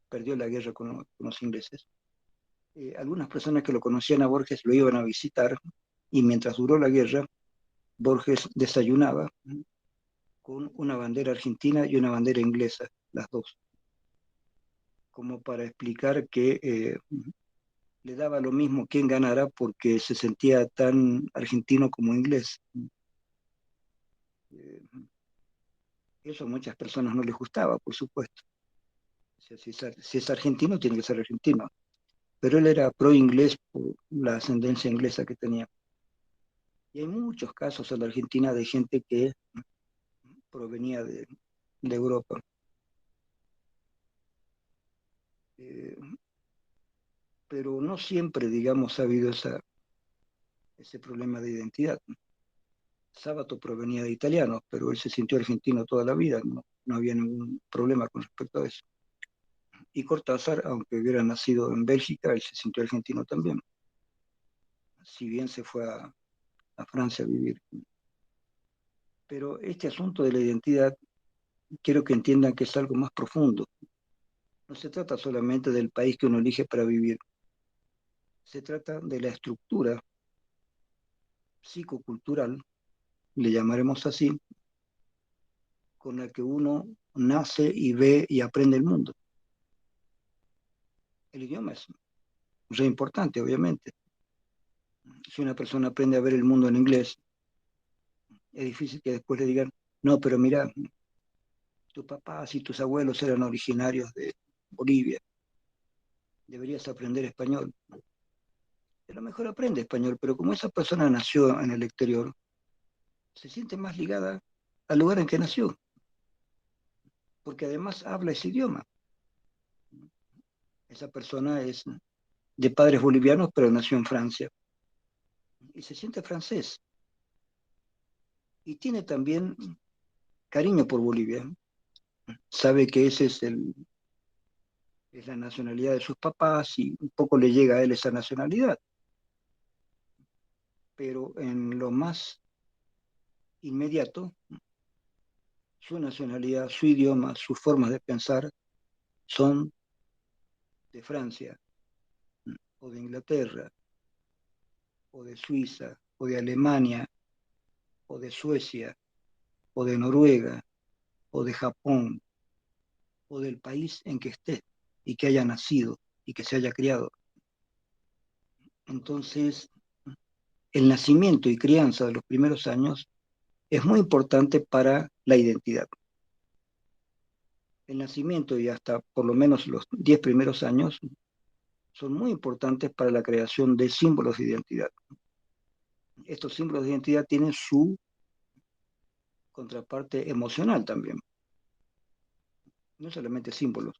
perdió la guerra con los ingleses. Algunas personas que lo conocían a Borges lo iban a visitar y mientras duró la guerra, Borges desayunaba con una bandera argentina y una bandera inglesa, las dos, como para explicar que le daba lo mismo quién ganara porque se sentía tan argentino como inglés. Eh, Eso a muchas personas no les gustaba, por supuesto. O sea, si es argentino, tiene que ser argentino. Pero él era pro-inglés por la ascendencia inglesa que tenía. Y hay muchos casos en la Argentina de gente que provenía de Europa. Eh, pero no siempre, digamos, ha habido ese problema de identidad. Sábato provenía de italianos, pero él se sintió argentino toda la vida, no había ningún problema con respecto a eso. Y Cortázar, aunque hubiera nacido en Bélgica, él se sintió argentino también, si bien se fue a Francia a vivir. Pero este asunto de la identidad, quiero que entiendan que es algo más profundo. No se trata solamente del país que uno elige para vivir, se trata de la estructura psicocultural, le llamaremos así, con la que uno nace y ve y aprende el mundo. El idioma es re importante, obviamente. Si una persona aprende a ver el mundo en inglés, es difícil que después le digan, no, pero mira, tus papás y tus abuelos eran originarios de Bolivia, deberías aprender español. A lo mejor aprende español, pero como esa persona nació en el exterior, se siente más ligada al lugar en que nació, porque además habla ese idioma. Esa persona es de padres bolivianos, pero nació en Francia y se siente francés. Y tiene también cariño por Bolivia. Sabe que es la nacionalidad de sus papás y un poco le llega a él esa nacionalidad. Pero en lo más inmediato, su nacionalidad, su idioma, sus formas de pensar son de Francia, o de Inglaterra, o de Suiza, o de Alemania, o de Suecia, o de Noruega, o de Japón, o del país en que esté y que haya nacido y que se haya criado. Entonces, el nacimiento y crianza de los primeros años es muy importante para la identidad. El nacimiento y hasta por lo menos los 10 primeros años son muy importantes para la creación de símbolos de identidad. Estos símbolos de identidad tienen su contraparte emocional también, no solamente símbolos.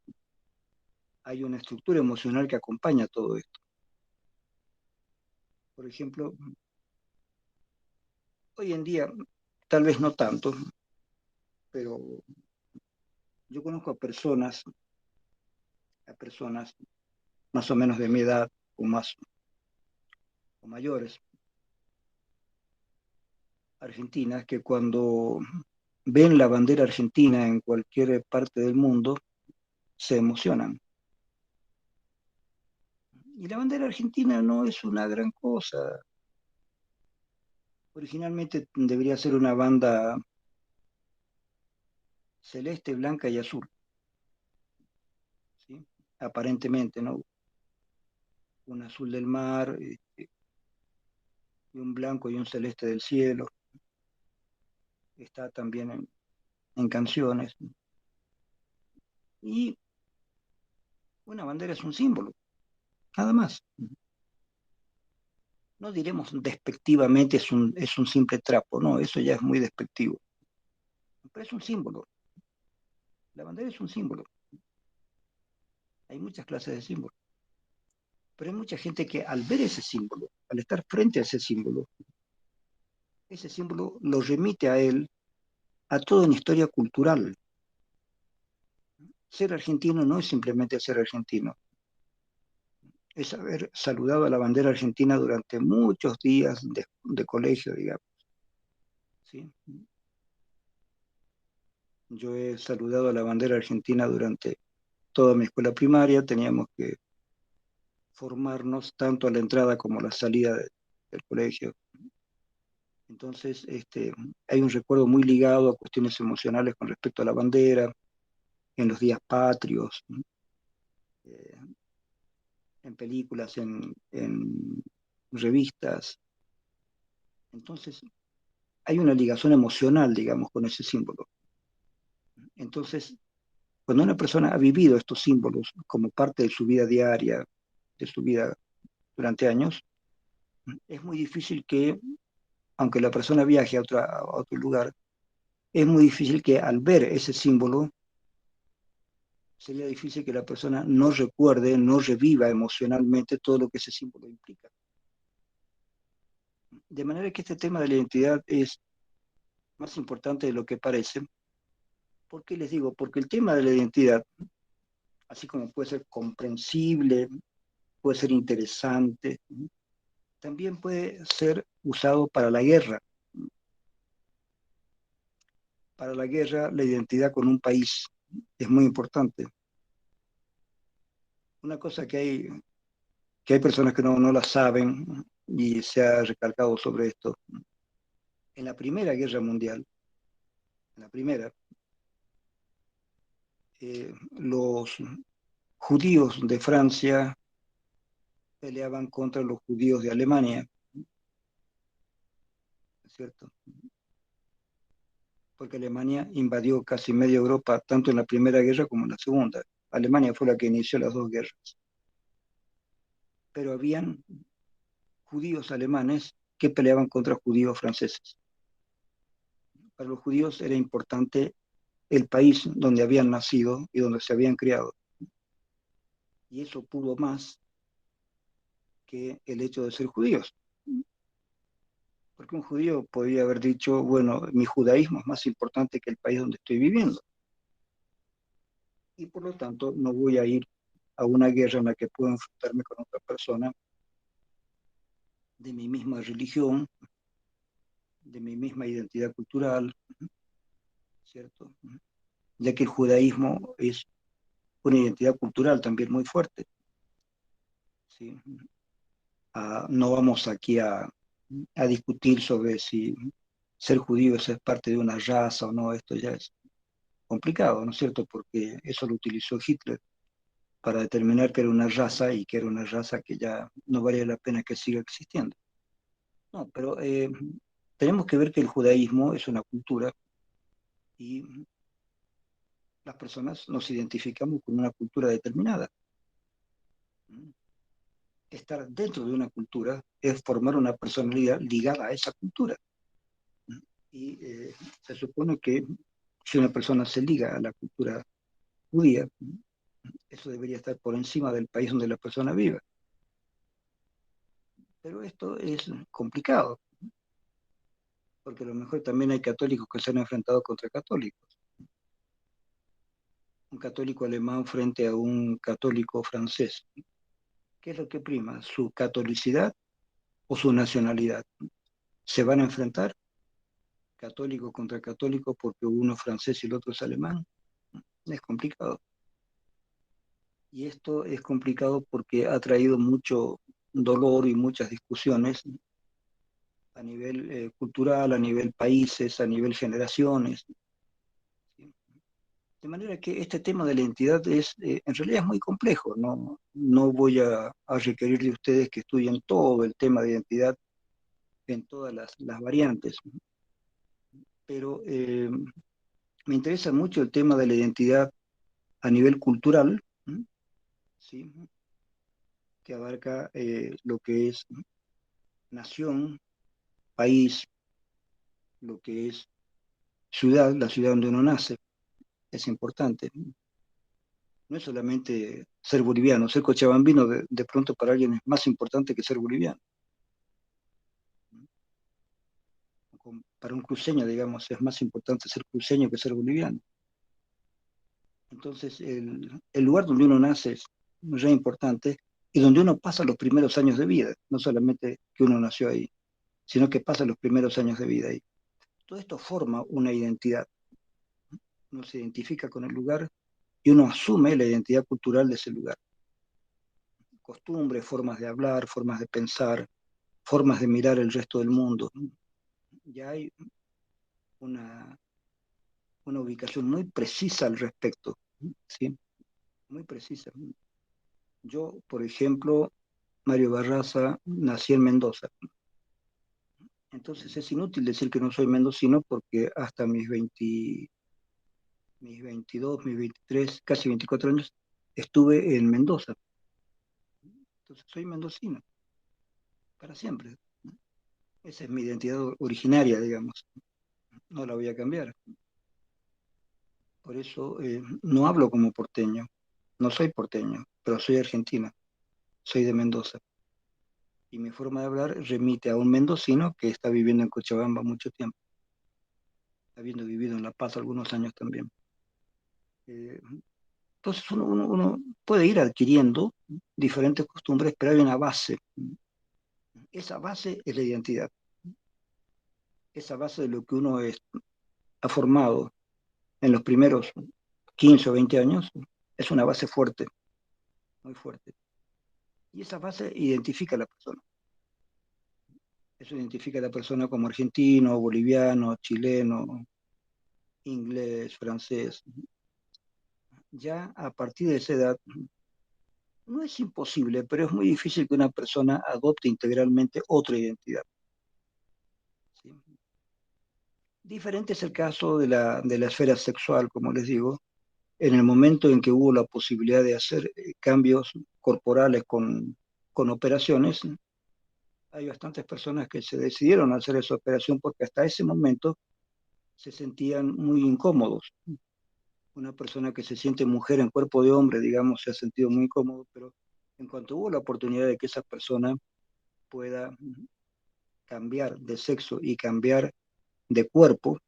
Hay una estructura emocional que acompaña todo esto. Por ejemplo, hoy en día, tal vez no tanto, pero yo conozco a personas más o menos de mi edad o más o mayores, argentinas, que cuando ven la bandera argentina en cualquier parte del mundo, se emocionan. Y la bandera argentina no es una gran cosa. Originalmente debería ser una banda celeste, blanca y azul, ¿sí? Aparentemente, ¿no? Un azul del mar y un blanco y un celeste del cielo. Está también en canciones. Y una bandera es un símbolo, nada más. No diremos despectivamente es un simple trapo, no, eso ya es muy despectivo. Pero es un símbolo. La bandera es un símbolo. Hay muchas clases de símbolos. Pero hay mucha gente que al ver ese símbolo, al estar frente a ese símbolo lo remite a él a toda una historia cultural. Ser argentino no es simplemente ser argentino, es haber saludado a la bandera argentina durante muchos días de colegio, digamos. ¿Sí? Yo he saludado a la bandera argentina durante toda mi escuela primaria, teníamos que formarnos tanto a la entrada como a la salida del colegio. Entonces, hay un recuerdo muy ligado a cuestiones emocionales con respecto a la bandera, en los días patrios, eh, en películas, en revistas. Entonces, hay una ligación emocional, digamos, con ese símbolo. Entonces, cuando una persona ha vivido estos símbolos como parte de su vida diaria, de su vida durante años, es muy difícil que, aunque la persona viaje a otro lugar, es muy difícil que al ver ese símbolo, sería difícil que la persona no recuerde, no reviva emocionalmente todo lo que ese símbolo implica. De manera que este tema de la identidad es más importante de lo que parece. ¿Por qué les digo? Porque el tema de la identidad, así como puede ser comprensible, puede ser interesante, también puede ser usado para la guerra. Para la guerra, la identidad con un país es muy importante. Una cosa que hay personas que no la saben y se ha recalcado sobre esto. En la Primera Guerra Mundial, en la primera, los judíos de Francia peleaban contra los judíos de Alemania, ¿cierto? Porque Alemania invadió casi media Europa, tanto en la Primera Guerra como en la Segunda. Alemania fue la que inició las dos guerras. Pero habían judíos alemanes que peleaban contra judíos franceses. Para los judíos era importante el país donde habían nacido y donde se habían criado. Y eso pudo más que el hecho de ser judíos. Porque un judío podría haber dicho, bueno, mi judaísmo es más importante que el país donde estoy viviendo. Y por lo tanto no voy a ir a una guerra en la que puedo enfrentarme con otra persona de mi misma religión, de mi misma identidad cultural, ¿cierto? Ya que el judaísmo es una identidad cultural también muy fuerte, ¿sí? No vamos aquí a discutir sobre si ser judío es parte de una raza o no, esto ya es complicado, ¿no es cierto? Porque eso lo utilizó Hitler para determinar que era una raza y que era una raza que ya no valía la pena que siga existiendo. No, pero tenemos que ver que el judaísmo es una cultura y las personas nos identificamos con una cultura determinada. Estar dentro de una cultura es formar una personalidad ligada a esa cultura. Y se supone que si una persona se liga a la cultura judía, eso debería estar por encima del país donde la persona vive. Pero esto es complicado, porque a lo mejor también hay católicos que se han enfrentado contra católicos. Un católico alemán frente a un católico francés. ¿Qué es lo que prima? ¿Su catolicidad o su nacionalidad? ¿Se van a enfrentar católico contra católico porque uno es francés y el otro es alemán? Es complicado. Y esto es complicado porque ha traído mucho dolor y muchas discusiones a nivel cultural, a nivel países, a nivel generaciones. ¿Sí? De manera que este tema de la identidad en realidad es muy complejo. No voy a requerir de ustedes que estudien todo el tema de identidad en todas las variantes, pero me interesa mucho el tema de la identidad a nivel cultural, ¿sí? Que abarca lo que es nación, país, lo que es ciudad, la ciudad donde uno nace, es importante. No es solamente ser boliviano, ser cochabambino de pronto para alguien es más importante que ser boliviano. Para un cruceño, digamos, es más importante ser cruceño que ser boliviano. Entonces, el lugar donde uno nace es ya importante y donde uno pasa los primeros años de vida, no solamente que uno nació ahí, sino que pasa los primeros años de vida ahí. Todo esto forma una identidad. Uno se identifica con el lugar y uno asume la identidad cultural de ese lugar. Costumbres, formas de hablar, formas de pensar, formas de mirar el resto del mundo. Ya hay una, una ubicación muy precisa al respecto, ¿sí? Muy precisa. Yo, por ejemplo, Mario Barraza, nací en Mendoza. Entonces es inútil decir que no soy mendocino porque hasta mis 22, mis 23, casi 24 años, estuve en Mendoza. Entonces soy mendocino, para siempre. Esa es mi identidad originaria, digamos. No la voy a cambiar. Por eso no hablo como porteño. No soy porteño, pero soy argentino. Soy de Mendoza. Y mi forma de hablar remite a un mendocino que está viviendo en Cochabamba mucho tiempo, habiendo vivido en La Paz algunos años también. Eh, entonces uno puede ir adquiriendo diferentes costumbres, pero hay una base. Esa base es la identidad. Esa base de lo que ha formado en los primeros 15 o 20 años es una base fuerte, muy fuerte. Y esa base identifica a la persona. Eso identifica a la persona como argentino, boliviano, chileno, inglés, francés. Ya a partir de esa edad, no es imposible, pero es muy difícil que una persona adopte integralmente otra identidad. ¿Sí? Diferente es el caso de la esfera sexual, como les digo, en el momento en que hubo la posibilidad de hacer cambios corporales con operaciones, hay bastantes personas que se decidieron a hacer esa operación porque hasta ese momento se sentían muy incómodos. Una persona que se siente mujer en cuerpo de hombre, digamos, se ha sentido muy incómodo, pero en cuanto hubo la oportunidad de que esa persona pueda cambiar de sexo y cambiar de cuerpo,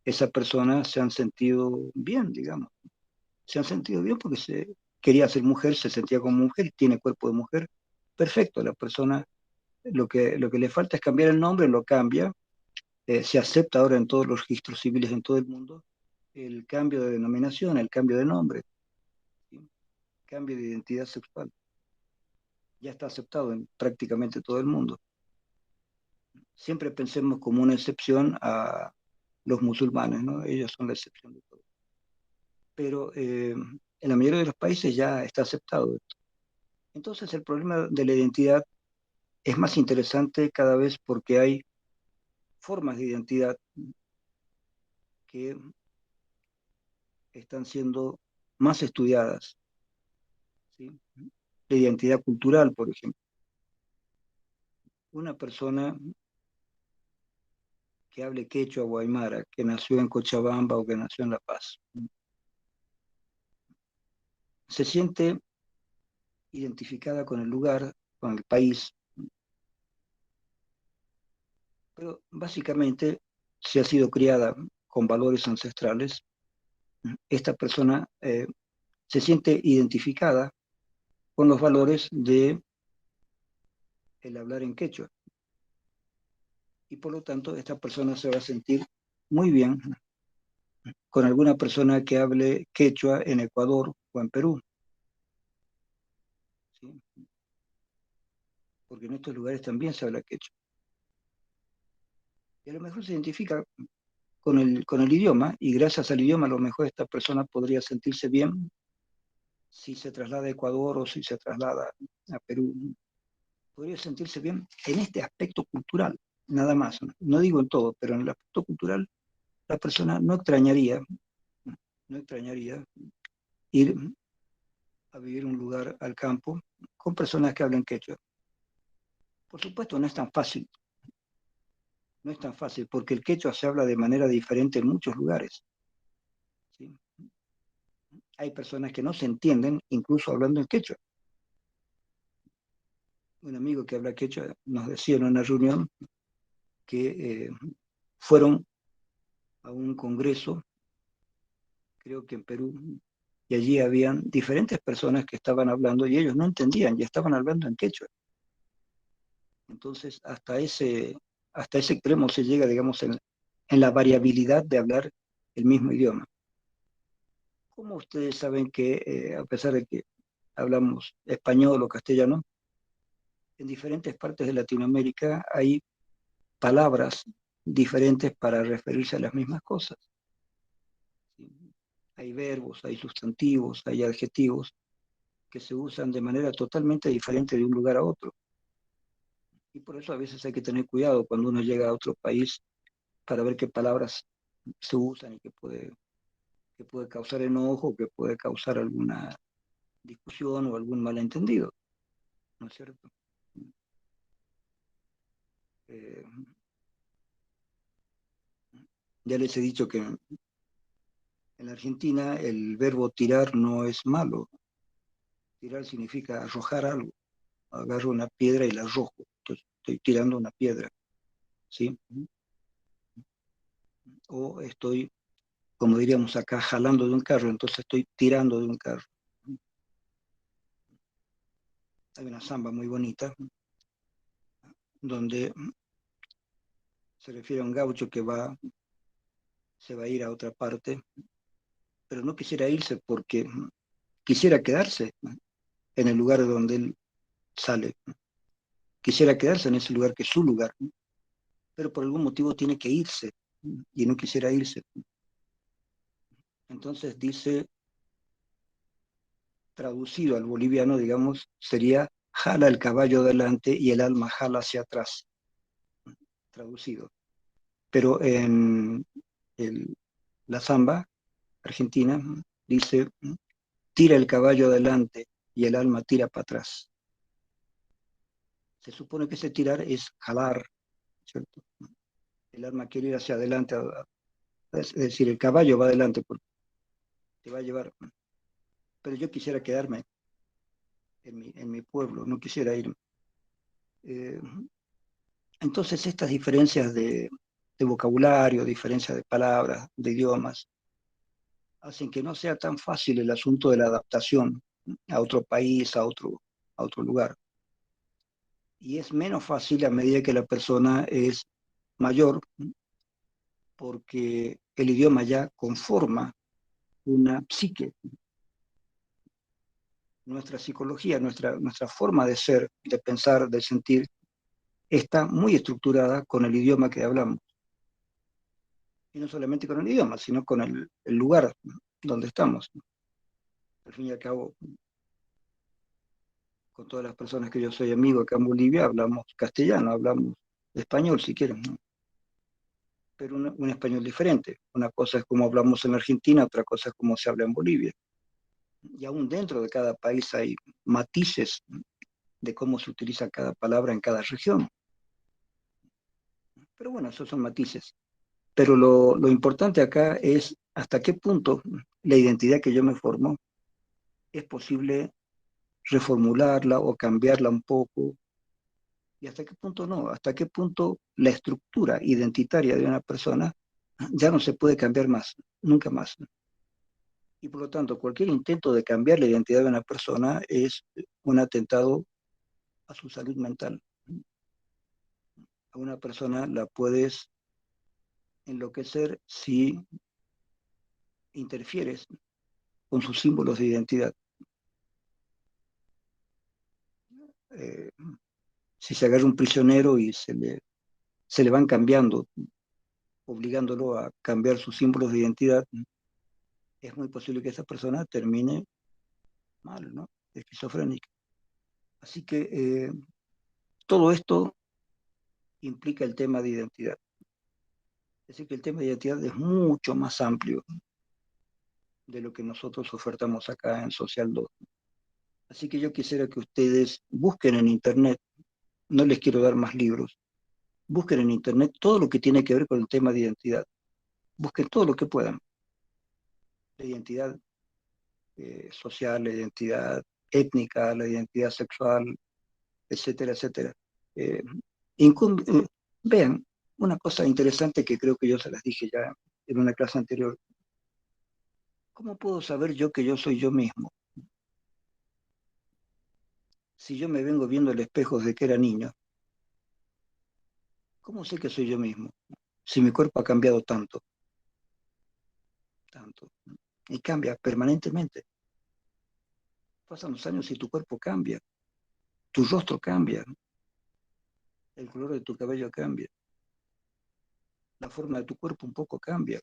esa persona se han sentido bien, digamos. Se han sentido bien porque quería ser mujer, se sentía como mujer, tiene cuerpo de mujer. Perfecto, la persona lo que le falta es cambiar el nombre, lo cambia. Se acepta ahora en todos los registros civiles en todo el mundo el cambio de denominación, el cambio de nombre, ¿sí? Cambio de identidad sexual. Ya está aceptado en prácticamente todo el mundo. Siempre pensemos como una excepción a los musulmanes, ¿no? Ellos son la excepción de todo. Pero en la mayoría de los países ya está aceptado esto. Entonces el problema de la identidad es más interesante cada vez porque hay formas de identidad que están siendo más estudiadas, ¿sí? La identidad cultural, por ejemplo. Una persona que hable quechua o aymara, que nació en Cochabamba o que nació en La Paz, se siente identificada con el lugar, con el país, pero básicamente si ha sido criada con valores ancestrales, esta persona se siente identificada con los valores de el hablar en quechua y por lo tanto esta persona se va a sentir muy bien con alguna persona que hable quechua en Ecuador o en Perú, ¿sí? Porque en estos lugares también se habla quechua. Y a lo mejor se identifica con el idioma y gracias al idioma a lo mejor esta persona podría sentirse bien si se traslada a Ecuador o si se traslada a Perú. Podría sentirse bien en este aspecto cultural, nada más. No digo en todo, pero en el aspecto cultural la persona no extrañaría ir a vivir un lugar al campo con personas que hablan quechua. Por supuesto, no es tan fácil, no es tan fácil, porque el quechua se habla de manera diferente en muchos lugares, ¿sí? Hay personas que no se entienden, incluso hablando en quechua. Un amigo que habla quechua nos decía en una reunión que fueron a un congreso, creo que en Perú, y allí habían diferentes personas que estaban hablando y ellos no entendían y estaban hablando en quechua. Entonces, hasta ese extremo se llega, digamos, en la variabilidad de hablar el mismo idioma. ¿Cómo ustedes saben que, a pesar de que hablamos español o castellano, en diferentes partes de Latinoamérica hay palabras diferentes para referirse a las mismas cosas? ¿Sí? Hay verbos, hay sustantivos, hay adjetivos que se usan de manera totalmente diferente de un lugar a otro. Y por eso a veces hay que tener cuidado cuando uno llega a otro país para ver qué palabras se usan y que puede causar enojo, que puede causar alguna discusión o algún malentendido, ¿no es cierto? Eh, ya les he dicho que en la Argentina el verbo tirar no es malo. Tirar significa arrojar algo. Agarro una piedra y la arrojo. Entonces, estoy tirando una piedra, ¿sí? O estoy, como diríamos acá, jalando de un carro, entonces estoy tirando de un carro. Hay una samba muy bonita donde se refiere a un gaucho que se va a ir a otra parte, pero no quisiera irse porque quisiera quedarse en el lugar donde él sale. Quisiera quedarse en ese lugar que es su lugar, pero por algún motivo tiene que irse y no quisiera irse. Entonces dice, traducido al boliviano, digamos, sería jala el caballo adelante y el alma jala hacia atrás, traducido. Pero en el, la samba argentina dice, tira el caballo adelante y el alma tira para atrás. Se supone que ese tirar es jalar, ¿cierto? El alma quiere ir hacia adelante, es decir, el caballo va adelante porque te va a llevar. Pero yo quisiera quedarme en mi pueblo, no quisiera irme. Eh, entonces, estas diferencias de vocabulario, diferencias de palabras, de idiomas, hacen que no sea tan fácil el asunto de la adaptación a otro país, a otro lugar. Y es menos fácil a medida que la persona es mayor, porque el idioma ya conforma una psique, nuestra psicología, nuestra forma de ser, de pensar, de sentir, está muy estructurada con el idioma que hablamos. Y no solamente con el idioma, sino con el lugar donde estamos. Al fin y al cabo, con todas las personas que yo soy amigo acá en Bolivia, hablamos castellano, hablamos español si quieren, ¿no? Pero un español diferente. Una cosa es como hablamos en Argentina, otra cosa es como se habla en Bolivia. Y aún dentro de cada país hay matices de cómo se utiliza cada palabra en cada región. Pero bueno, esos son matices. Pero lo importante acá es hasta qué punto la identidad que yo me formo es posible reformularla o cambiarla un poco, y hasta qué punto no, hasta qué punto la estructura identitaria de una persona ya no se puede cambiar más, nunca más. Y por lo tanto, cualquier intento de cambiar la identidad de una persona es un atentado a su salud mental. A una persona la puedes enloquecer si interfieres con sus símbolos de identidad. Eh, si se agarra un prisionero y se le van cambiando, obligándolo a cambiar sus símbolos de identidad, es muy posible que esa persona termine mal, ¿no? Esquizofrénica. Así que todo esto implica el tema de identidad. Es decir, que el tema de identidad es mucho más amplio de lo que nosotros ofertamos acá en Social 2. Así que yo quisiera que ustedes busquen en Internet, no les quiero dar más libros, busquen en Internet todo lo que tiene que ver con el tema de identidad. Busquen todo lo que puedan. La identidad social, la identidad étnica, la identidad sexual, etcétera, etcétera. Eh, Vean, una cosa interesante que creo que yo se las dije ya en una clase anterior. ¿Cómo puedo saber yo que yo soy yo mismo? Si yo me vengo viendo el espejo desde que era niño, ¿cómo sé que soy yo mismo? Si mi cuerpo ha cambiado tanto, tanto, y cambia permanentemente. Pasan los años y tu cuerpo cambia, tu rostro cambia, el color de tu cabello cambia, la forma de tu cuerpo un poco cambia.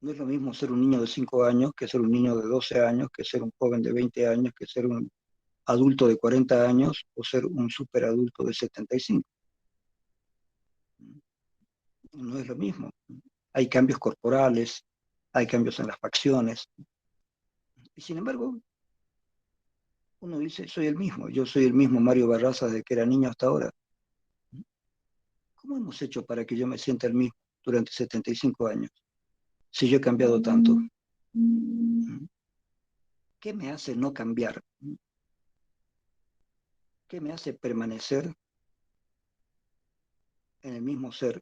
No es lo mismo ser un niño de 5 años que ser un niño de 12 años, que ser un joven de 20 años, que ser un adulto de 40 años o ser un superadulto de 75. No es lo mismo. Hay cambios corporales, hay cambios en las facciones. Y sin embargo, uno dice, soy el mismo. Yo soy el mismo Mario Barraza desde que era niño hasta ahora. ¿Cómo hemos hecho para que yo me sienta el mismo durante 75 años? Si yo he cambiado tanto. ¿Qué me hace no cambiar? ¿Qué me hace permanecer en el mismo ser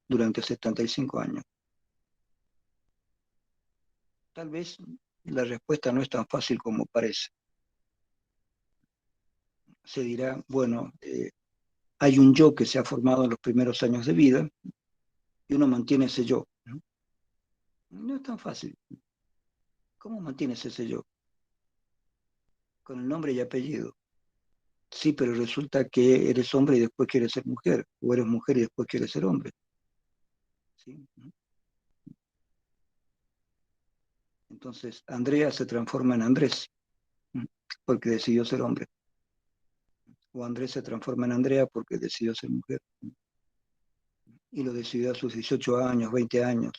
durante 75 años? Tal vez la respuesta no es tan fácil como parece. Se dirá, bueno, hay un yo que se ha formado en los primeros años de vida y uno mantiene ese yo. No es tan fácil. ¿Cómo mantienes ese yo? Con el nombre y apellido. Sí, pero resulta que eres hombre y después quieres ser mujer, o eres mujer y después quieres ser hombre. ¿Sí? Entonces, Andrea se transforma en Andrés, porque decidió ser hombre. O Andrés se transforma en Andrea porque decidió ser mujer. Y lo decidió a sus 18 años, 20 años.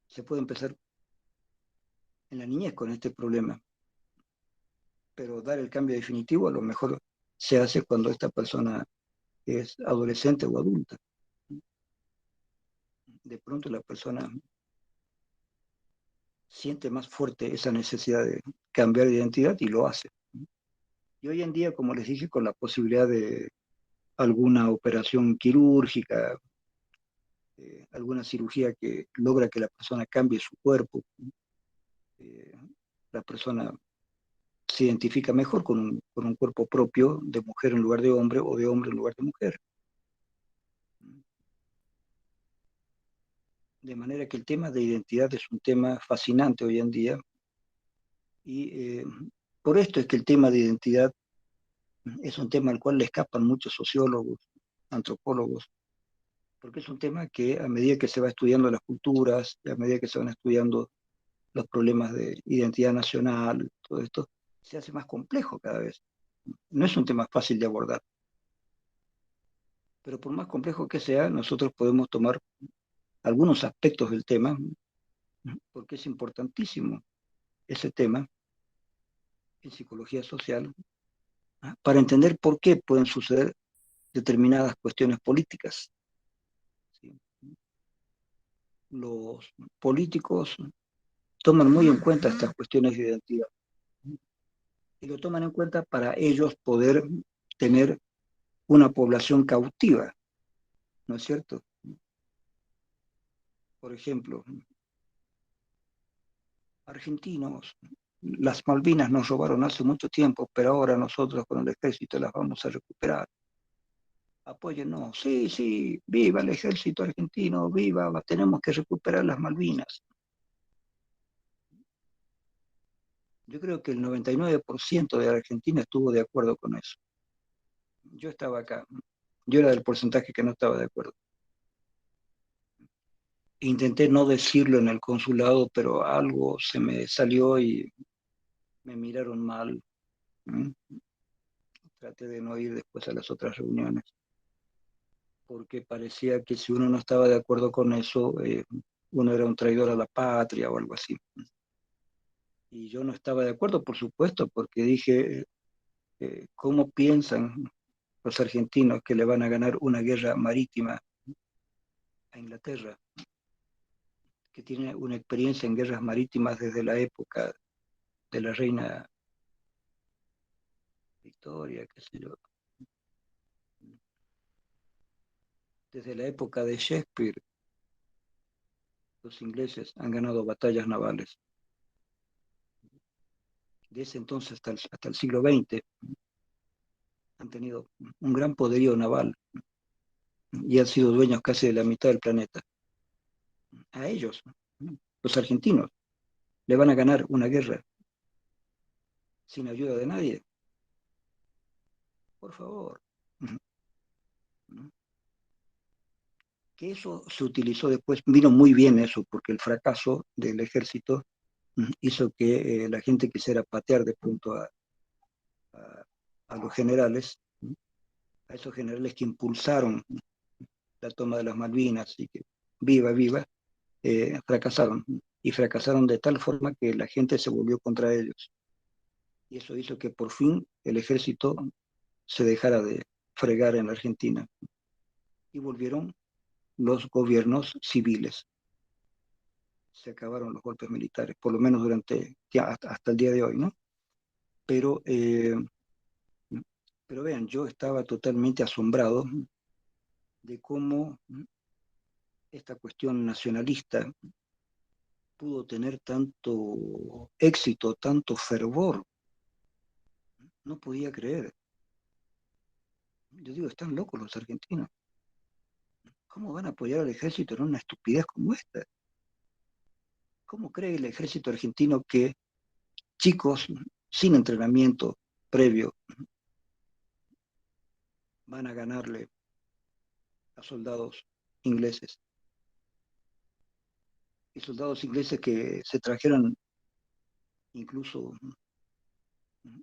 Se puede empezar en la niñez con este problema, pero dar el cambio definitivo a lo mejor se hace cuando esta persona es adolescente o adulta. De pronto la persona siente más fuerte esa necesidad de cambiar de identidad y lo hace. Y hoy en día, como les dije, con la posibilidad de alguna operación quirúrgica, alguna cirugía que logra que la persona cambie su cuerpo, eh, la persona se identifica mejor con un cuerpo propio de mujer en lugar de hombre o de hombre en lugar de mujer. De manera que el tema de identidad es un tema fascinante hoy en día y por esto es que el tema de identidad es un tema al cual le escapan muchos sociólogos, antropólogos, porque es un tema que a medida que se va estudiando las culturas, a medida que se van estudiando los problemas de identidad nacional, todo esto, se hace más complejo cada vez. No es un tema fácil de abordar, pero por más complejo que sea, nosotros podemos tomar algunos aspectos del tema, porque es importantísimo ese tema en psicología social, para entender por qué pueden suceder determinadas cuestiones políticas. ¿Sí? Los políticos toman muy en cuenta estas cuestiones de identidad y lo toman en cuenta para ellos poder tener una población cautiva, ¿no es cierto? Por ejemplo, argentinos, las Malvinas nos robaron hace mucho tiempo, pero ahora nosotros con el ejército las vamos a recuperar. Apóyennos, sí, sí, viva el ejército argentino, viva, tenemos que recuperar las Malvinas. Yo creo que el 99% de Argentina estuvo de acuerdo con eso. Yo estaba acá, yo era del porcentaje que no estaba de acuerdo. Intenté no decirlo en el consulado, pero algo se me salió y me miraron mal. ¿Mm? Traté de no ir después a las otras reuniones, porque parecía que si uno no estaba de acuerdo con eso, uno era un traidor a la patria o algo así. Y yo no estaba de acuerdo, por supuesto, porque dije, ¿cómo piensan los argentinos que le van a ganar una guerra marítima a Inglaterra? que tiene una experiencia en guerras marítimas desde la época de la reina Victoria, qué sé yo, desde la época de Shakespeare, los ingleses han ganado batallas navales. De ese entonces hasta el siglo XX han tenido un gran poderío naval y han sido dueños casi de la mitad del planeta. A ellos, los argentinos, le van a ganar una guerra sin ayuda de nadie. Por favor. Que eso se utilizó después, vino muy bien eso, porque el fracaso del ejército hizo que la gente quisiera patear de pronto a, a los generales, a esos generales que impulsaron la toma de las Malvinas y que viva, viva, fracasaron. Y fracasaron de tal forma que la gente se volvió contra ellos. Y eso hizo que por fin el ejército se dejara de fregar en la Argentina. Y volvieron los gobiernos civiles. Se acabaron los golpes militares, por lo menos durante hasta el día de hoy, ¿no? Pero, pero vean, yo estaba totalmente asombrado de cómo esta cuestión nacionalista pudo tener tanto éxito, tanto fervor. No podía creer. Yo digo, están locos los argentinos. ¿Cómo van a apoyar al ejército en una estupidez como esta? ¿Cómo cree el ejército argentino que chicos sin entrenamiento previo van a ganarle a soldados ingleses? Y soldados ingleses que se trajeron incluso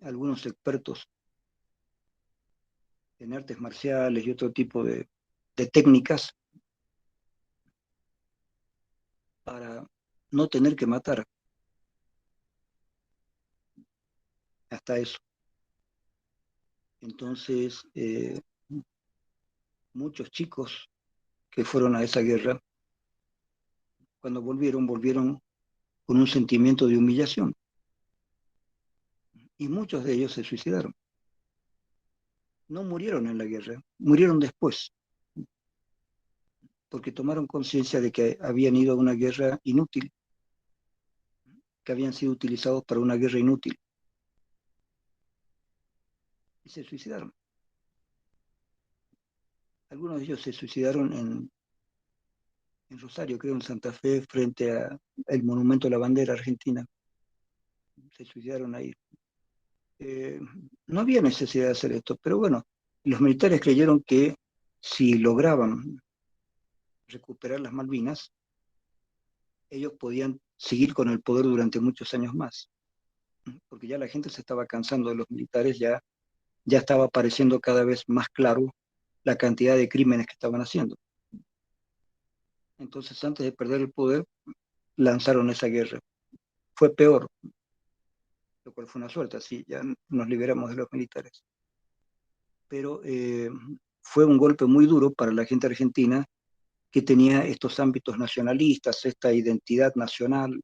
algunos expertos en artes marciales y otro tipo de técnicas para no tener que matar. Hasta eso. Entonces, muchos chicos que fueron a esa guerra, cuando volvieron con un sentimiento de humillación. Y muchos de ellos se suicidaron. No murieron en la guerra, murieron después, porque tomaron conciencia de que habían ido a una guerra inútil, que habían sido utilizados para una guerra inútil, y se suicidaron. Algunos de ellos se suicidaron en Rosario, creo, en Santa Fe, frente al monumento a la bandera argentina. Se suicidaron ahí. Eh, no había necesidad de hacer esto, pero bueno, los militares creyeron que si lograban recuperar las Malvinas, ellos podían seguir con el poder durante muchos años más, porque ya la gente se estaba cansando de los militares, ya estaba apareciendo cada vez más claro la cantidad de crímenes que estaban haciendo. Entonces, antes de perder el poder, lanzaron esa guerra. Fue peor, lo cual fue una suerte, así ya nos liberamos de los militares. Pero fue un golpe muy duro para la gente argentina que tenía estos ámbitos nacionalistas, esta identidad nacional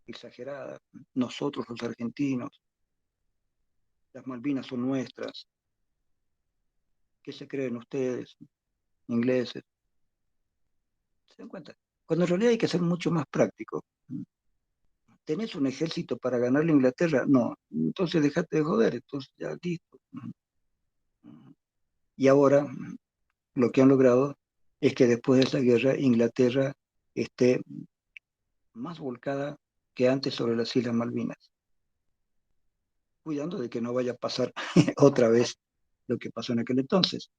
exagerada. Nosotros los argentinos, las Malvinas son nuestras. ¿Qué se creen ustedes, ingleses? ¿Se dan cuenta? Cuando en realidad hay que ser mucho más práctico. ¿Tenés un ejército para ganarle a Inglaterra? No. Entonces dejate de joder, entonces ya listo. Y ahora lo que han logrado es que después de esa guerra Inglaterra esté más volcada que antes sobre las Islas Malvinas, cuidando de que no vaya a pasar otra vez lo que pasó en aquel entonces,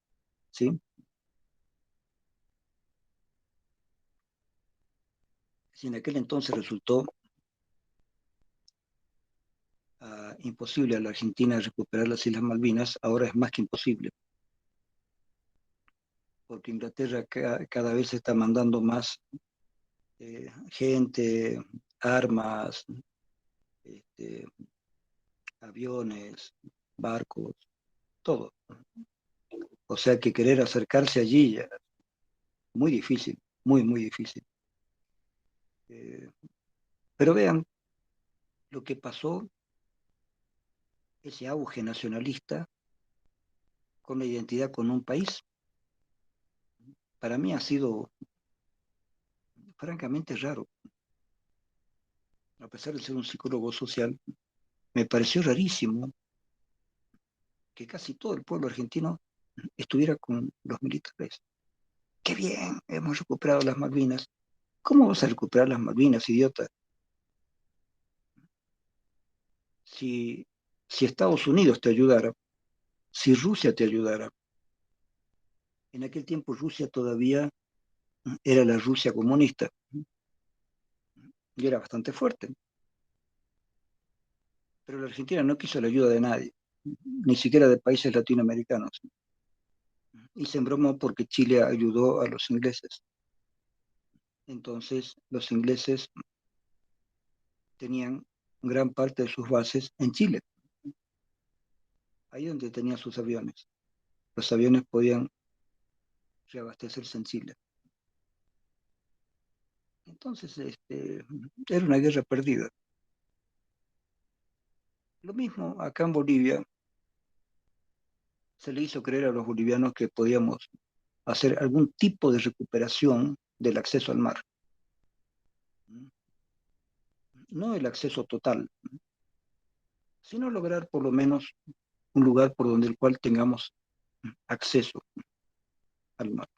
¿sí? Si en aquel entonces resultó imposible a la Argentina recuperar las Islas Malvinas, ahora es más que imposible, porque Inglaterra cada vez está mandando más gente, armas, este, aviones, barcos, todo. O sea que querer acercarse allí ya muy difícil, muy, muy difícil. Eh, pero vean lo que pasó, ese auge nacionalista con la identidad con un país. Para mí ha sido francamente raro. A pesar de ser un psicólogo social, me pareció rarísimo que casi todo el pueblo argentino estuviera con los militares. ¡Qué bien! Hemos recuperado las Malvinas. ¿Cómo vas a recuperar las Malvinas, idiota? Si, si Estados Unidos te ayudara, si Rusia te ayudara. En aquel tiempo Rusia todavía era la Rusia comunista y era bastante fuerte. Pero la Argentina no quiso la ayuda de nadie, ni siquiera de países latinoamericanos. Y se embromó porque Chile ayudó a los ingleses. Entonces los ingleses tenían gran parte de sus bases en Chile, ahí donde tenían sus aviones. Los aviones podían reabastecerse en Chile. Entonces, era una guerra perdida. Lo mismo acá en Bolivia, se le hizo creer a los bolivianos que podíamos hacer algún tipo de recuperación del acceso al mar. No el acceso total, sino lograr por lo menos un lugar por donde el cual tengamos acceso al mar.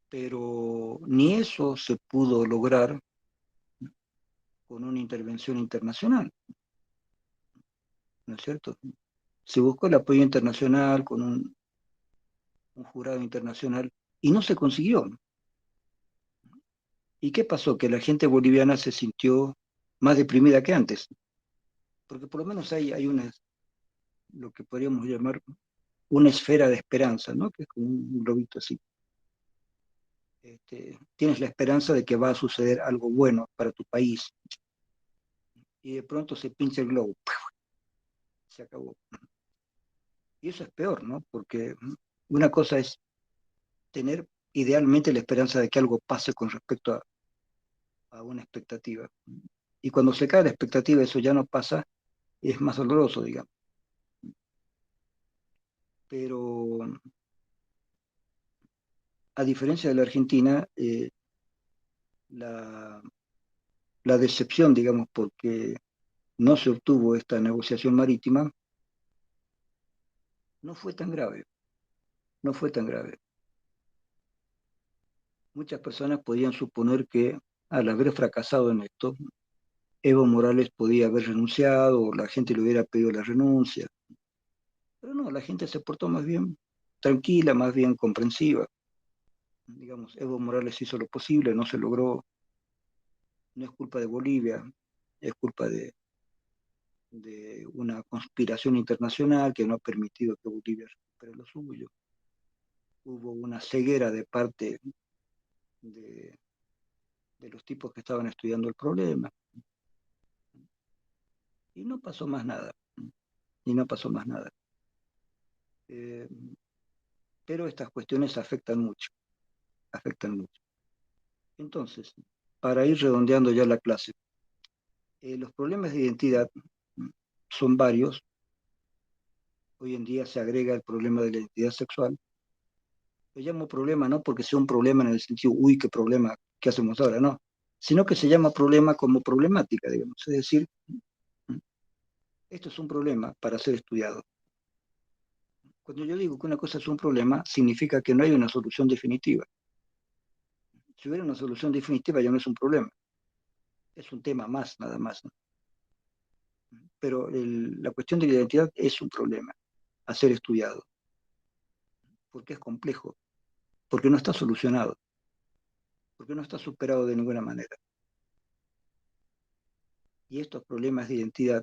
Pero ni eso se pudo lograr con una intervención internacional, ¿no es cierto? Se buscó el apoyo internacional con un jurado internacional y no se consiguió. ¿Y qué pasó? Que la gente boliviana se sintió más deprimida que antes, porque por lo menos hay una, lo que podríamos llamar una esfera de esperanza, ¿no? Que es como un globito así. Tienes la esperanza de que va a suceder algo bueno para tu país y de pronto se pincha el globo, se acabó. Y eso es peor, ¿no? Porque una cosa es tener idealmente la esperanza de que algo pase con respecto a una expectativa. Y cuando se cae la expectativa, eso ya no pasa, es más doloroso, digamos. Pero a diferencia de la Argentina, la, la decepción, digamos, porque no se obtuvo esta negociación marítima, no fue tan grave, no fue tan grave. Muchas personas podían suponer que al haber fracasado en esto, Evo Morales podía haber renunciado o la gente le hubiera pedido la renuncia. Pero no, la gente se portó más bien tranquila, más bien comprensiva. Digamos, Evo Morales hizo lo posible, no se logró, no es culpa de Bolivia, es culpa de una conspiración internacional que no ha permitido que Bolivia recupere lo suyo. Hubo una ceguera de parte de, de los tipos que estaban estudiando el problema y no pasó más nada, y no pasó más nada. Eh, pero estas cuestiones afectan mucho, afectan mucho. Entonces, para ir redondeando ya la clase, los problemas de identidad son varios. Hoy en día se agrega el problema de la identidad sexual. Lo llamo problema no porque sea un problema en el sentido, uy, qué problema, ¿qué hacemos ahora? No, sino que se llama problema como problemática, digamos. Es decir, esto es un problema para ser estudiado. Cuando yo digo que una cosa es un problema, significa que no hay una solución definitiva. Si hubiera una solución definitiva ya no es un problema, es un tema más, nada más, ¿no? Pero la cuestión de la identidad es un problema a ser estudiado, porque es complejo, porque no está solucionado, porque no está superado de ninguna manera. Y estos problemas de identidad,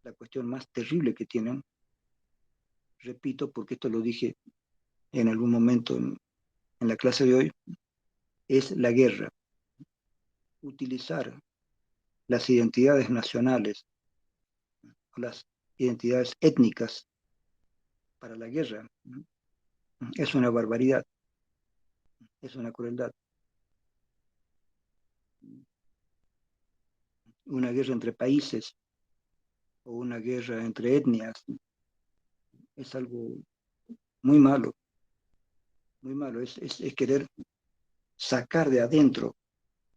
la cuestión más terrible que tienen, repito, porque esto lo dije en algún momento en la clase de hoy, es la guerra. Utilizar las identidades nacionales o las identidades étnicas para la guerra es una barbaridad, es una crueldad. una guerra entre países o una guerra entre etnias. Es algo muy malo, muy malo. Es querer sacar de adentro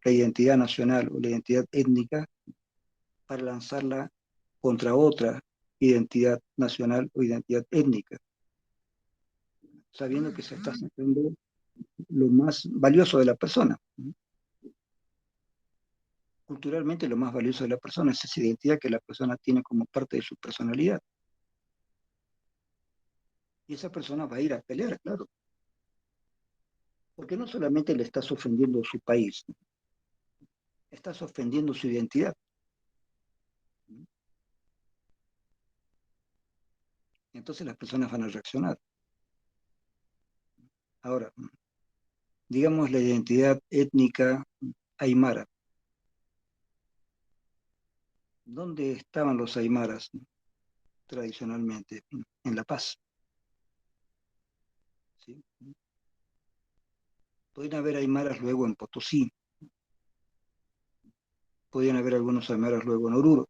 la identidad nacional o la identidad étnica para lanzarla contra otra identidad nacional o identidad étnica, sabiendo que se está sacando lo más valioso de la persona. Culturalmente lo más valioso de la persona es esa identidad que la persona tiene como parte de su personalidad. Y esa persona va a ir a pelear, claro, porque no solamente le estás ofendiendo su país, estás ofendiendo su identidad. Entonces las personas van a reaccionar. Ahora, digamos la identidad étnica aymara. ¿Dónde estaban los aymaras tradicionalmente? En La Paz. ¿Sí? Podían haber aymaras luego en Potosí, podían haber algunos aymaras luego en Oruro,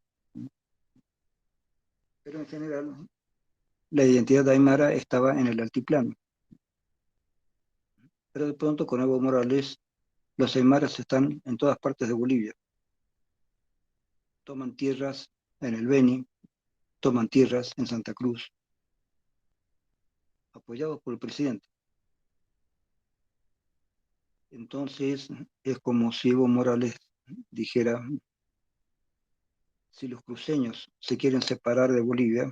pero en general la identidad aymara estaba en el altiplano. Pero de pronto con Evo Morales los aymaras están en todas partes de Bolivia. Toman tierras en el Beni, toman tierras en Santa Cruz, apoyados por el presidente. Entonces es como si Evo Morales dijera, si los cruceños se quieren separar de Bolivia,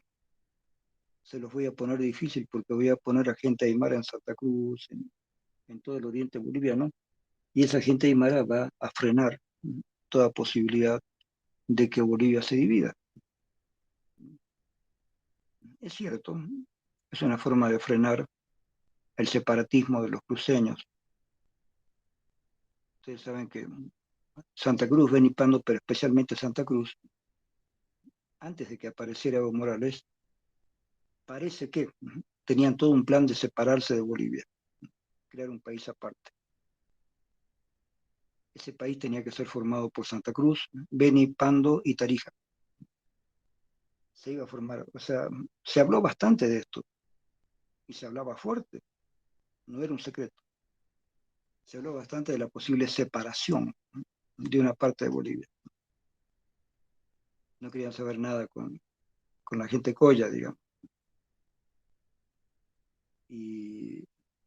se los voy a poner difícil porque voy a poner a gente aymara en Santa Cruz, en todo el oriente boliviano, y esa gente aymara va a frenar toda posibilidad de que Bolivia se divida. Es cierto, es una forma de frenar el separatismo de los cruceños. Ustedes saben que Santa Cruz, Benipando, pero especialmente Santa Cruz, antes de que apareciera Evo Morales, parece que tenían todo un plan de separarse de Bolivia, crear un país aparte. Ese país tenía que ser formado por Santa Cruz, Beni, Pando y Tarija. Se iba a formar, o sea, se habló bastante de esto y se hablaba fuerte, no era un secreto. Se habló bastante de la posible separación de una parte de Bolivia. No querían saber nada con la gente colla, digamos. Y,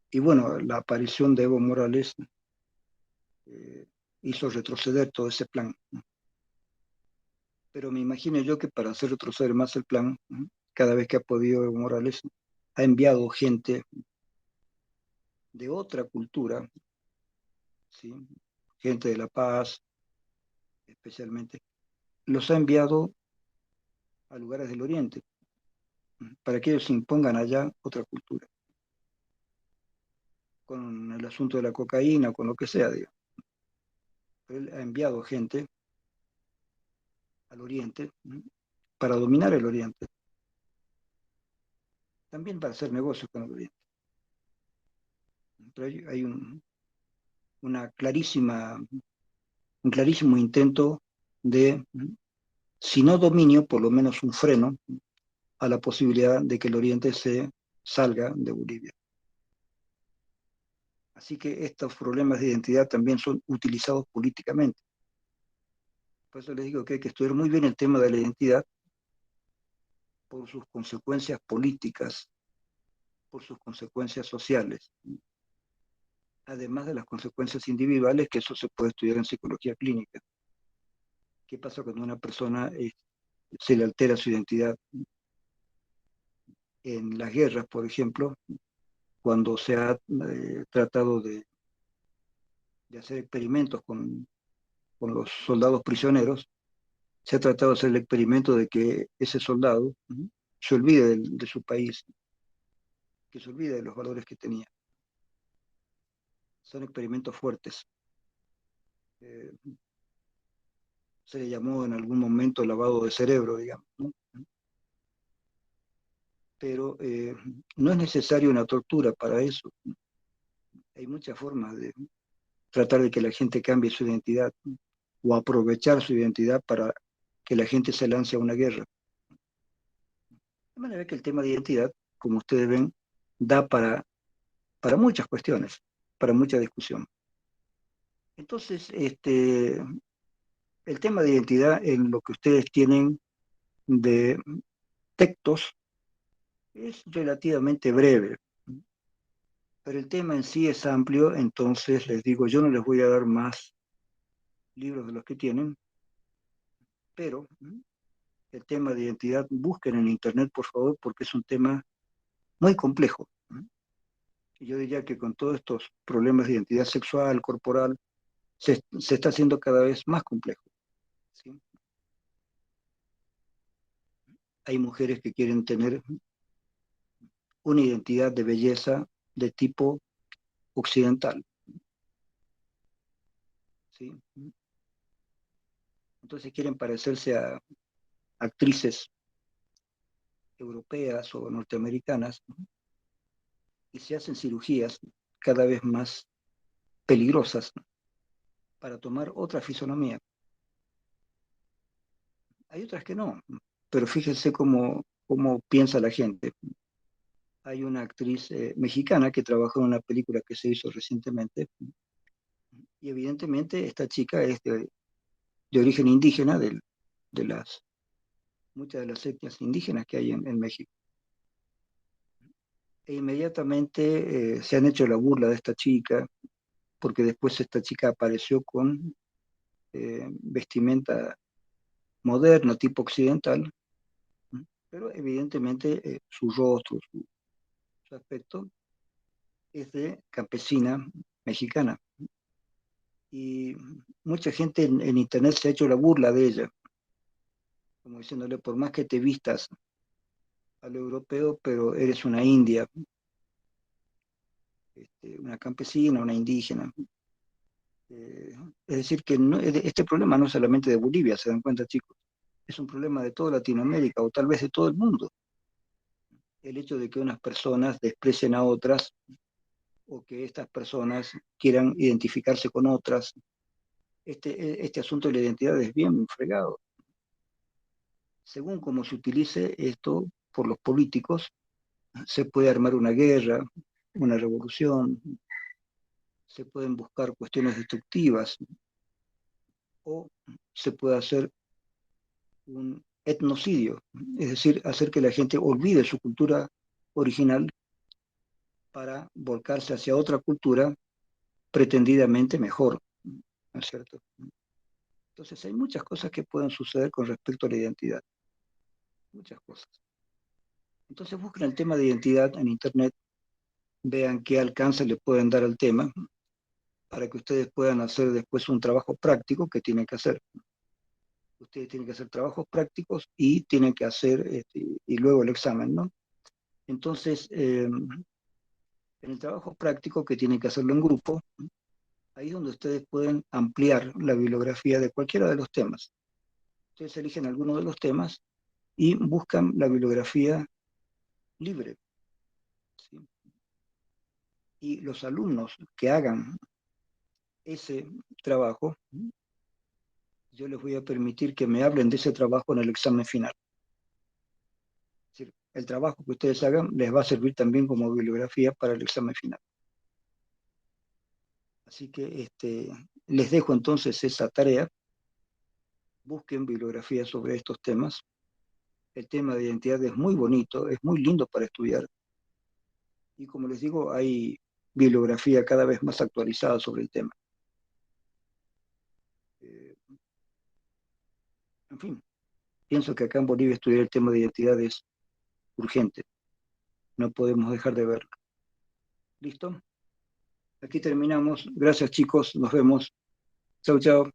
y bueno, la aparición de Evo Morales eh, hizo retroceder todo ese plan. Pero me imagino yo que para hacer retroceder más el plan, cada vez que ha podido Evo Morales, ha enviado gente de otra cultura, ¿sí? Gente de La Paz, especialmente, los ha enviado a lugares del Oriente, para que ellos impongan allá otra cultura, con el asunto de la cocaína, con lo que sea, digamos. Pero él ha enviado gente al Oriente para dominar el Oriente, también para hacer negocios con el Oriente. Pero hay una un clarísimo intento de, si no dominio, por lo menos un freno a la posibilidad de que el Oriente se salga de Bolivia. Así que estos problemas de identidad también son utilizados políticamente. Por eso les digo que hay que estudiar muy bien el tema de la identidad por sus consecuencias políticas, por sus consecuencias sociales, además de las consecuencias individuales, que eso se puede estudiar en psicología clínica. ¿Qué pasa cuando una persona se le altera su identidad? En las guerras, por ejemplo, cuando se ha tratado de hacer experimentos con los soldados prisioneros, se ha tratado de hacer el experimento de que ese soldado se olvide de su país, que se olvide de los valores que tenía. Son experimentos fuertes. Eh, Se le llamó en algún momento lavado de cerebro, digamos, ¿no? Pero no es necesaria una tortura para eso. Hay muchas formas de tratar de que la gente cambie su identidad. o aprovechar su identidad para que la gente se lance a una guerra. De manera que el tema de identidad, como ustedes ven, da para muchas cuestiones, para mucha discusión. Entonces, el tema de identidad en lo que ustedes tienen de textos es relativamente breve, pero el tema en sí es amplio, entonces les digo, yo no les voy a dar más libros de los que tienen, pero el tema de identidad busquen en Internet, por favor, porque es un tema muy complejo. Y yo diría que con todos estos problemas de identidad sexual, corporal, se está haciendo cada vez más complejo. ¿Sí? Hay mujeres que quieren tener una identidad de belleza de tipo occidental. ¿Sí? Entonces quieren parecerse a actrices europeas o norteamericanas, ¿no? Y se hacen cirugías cada vez más peligrosas, ¿no? Para tomar otra fisonomía. Hay otras que no, pero fíjense cómo piensa la gente. Hay una actriz mexicana que trabajó en una película que se hizo recientemente y evidentemente esta chica es de origen indígena, de muchas de las etnias indígenas que hay en México. E inmediatamente se han hecho la burla de esta chica, porque después esta chica apareció con vestimenta moderna, tipo occidental, pero evidentemente su rostro, su aspecto es de campesina mexicana. Y mucha gente en internet se ha hecho la burla de ella, como diciéndole, por más que te vistas a lo europeo, pero eres una india, una campesina, una indígena. Es decir, que no, este problema no es solamente de Bolivia, se dan cuenta, chicos, es un problema de toda Latinoamérica o tal vez de todo el mundo. El hecho de que unas personas desprecien a otras o que estas personas quieran identificarse con otras, este asunto de la identidad es bien fregado. Según cómo se utilice esto por los políticos, se puede armar una guerra, una revolución, se pueden buscar cuestiones destructivas o se puede hacer un etnocidio, es decir, hacer que la gente olvide su cultura original para volcarse hacia otra cultura pretendidamente mejor, ¿no es cierto? Entonces hay muchas cosas que pueden suceder con respecto a la identidad, muchas cosas. Entonces busquen el tema de identidad en Internet, vean qué alcance le pueden dar al tema para que ustedes puedan hacer después un trabajo práctico que tienen que hacer. Ustedes tienen que hacer trabajos prácticos y tienen que hacer, y luego el examen, ¿no? Entonces, en el trabajo práctico que tienen que hacerlo en grupo, ahí es donde ustedes pueden ampliar la bibliografía de cualquiera de los temas. Ustedes eligen alguno de los temas y buscan la bibliografía libre, ¿sí? Y los alumnos que hagan ese trabajo, yo les voy a permitir que me hablen de ese trabajo en el examen final. Es decir, el trabajo que ustedes hagan les va a servir también como bibliografía para el examen final. Así que les dejo entonces esa tarea. Busquen bibliografía sobre estos temas. El tema de identidad es muy bonito, es muy lindo para estudiar. Y como les digo, hay bibliografía cada vez más actualizada sobre el tema. Eh, en fin, pienso que acá en Bolivia estudiar el tema de identidad es urgente. No podemos dejar de verlo. ¿Listo? Aquí terminamos. Gracias, chicos. Nos vemos. Chau, chau.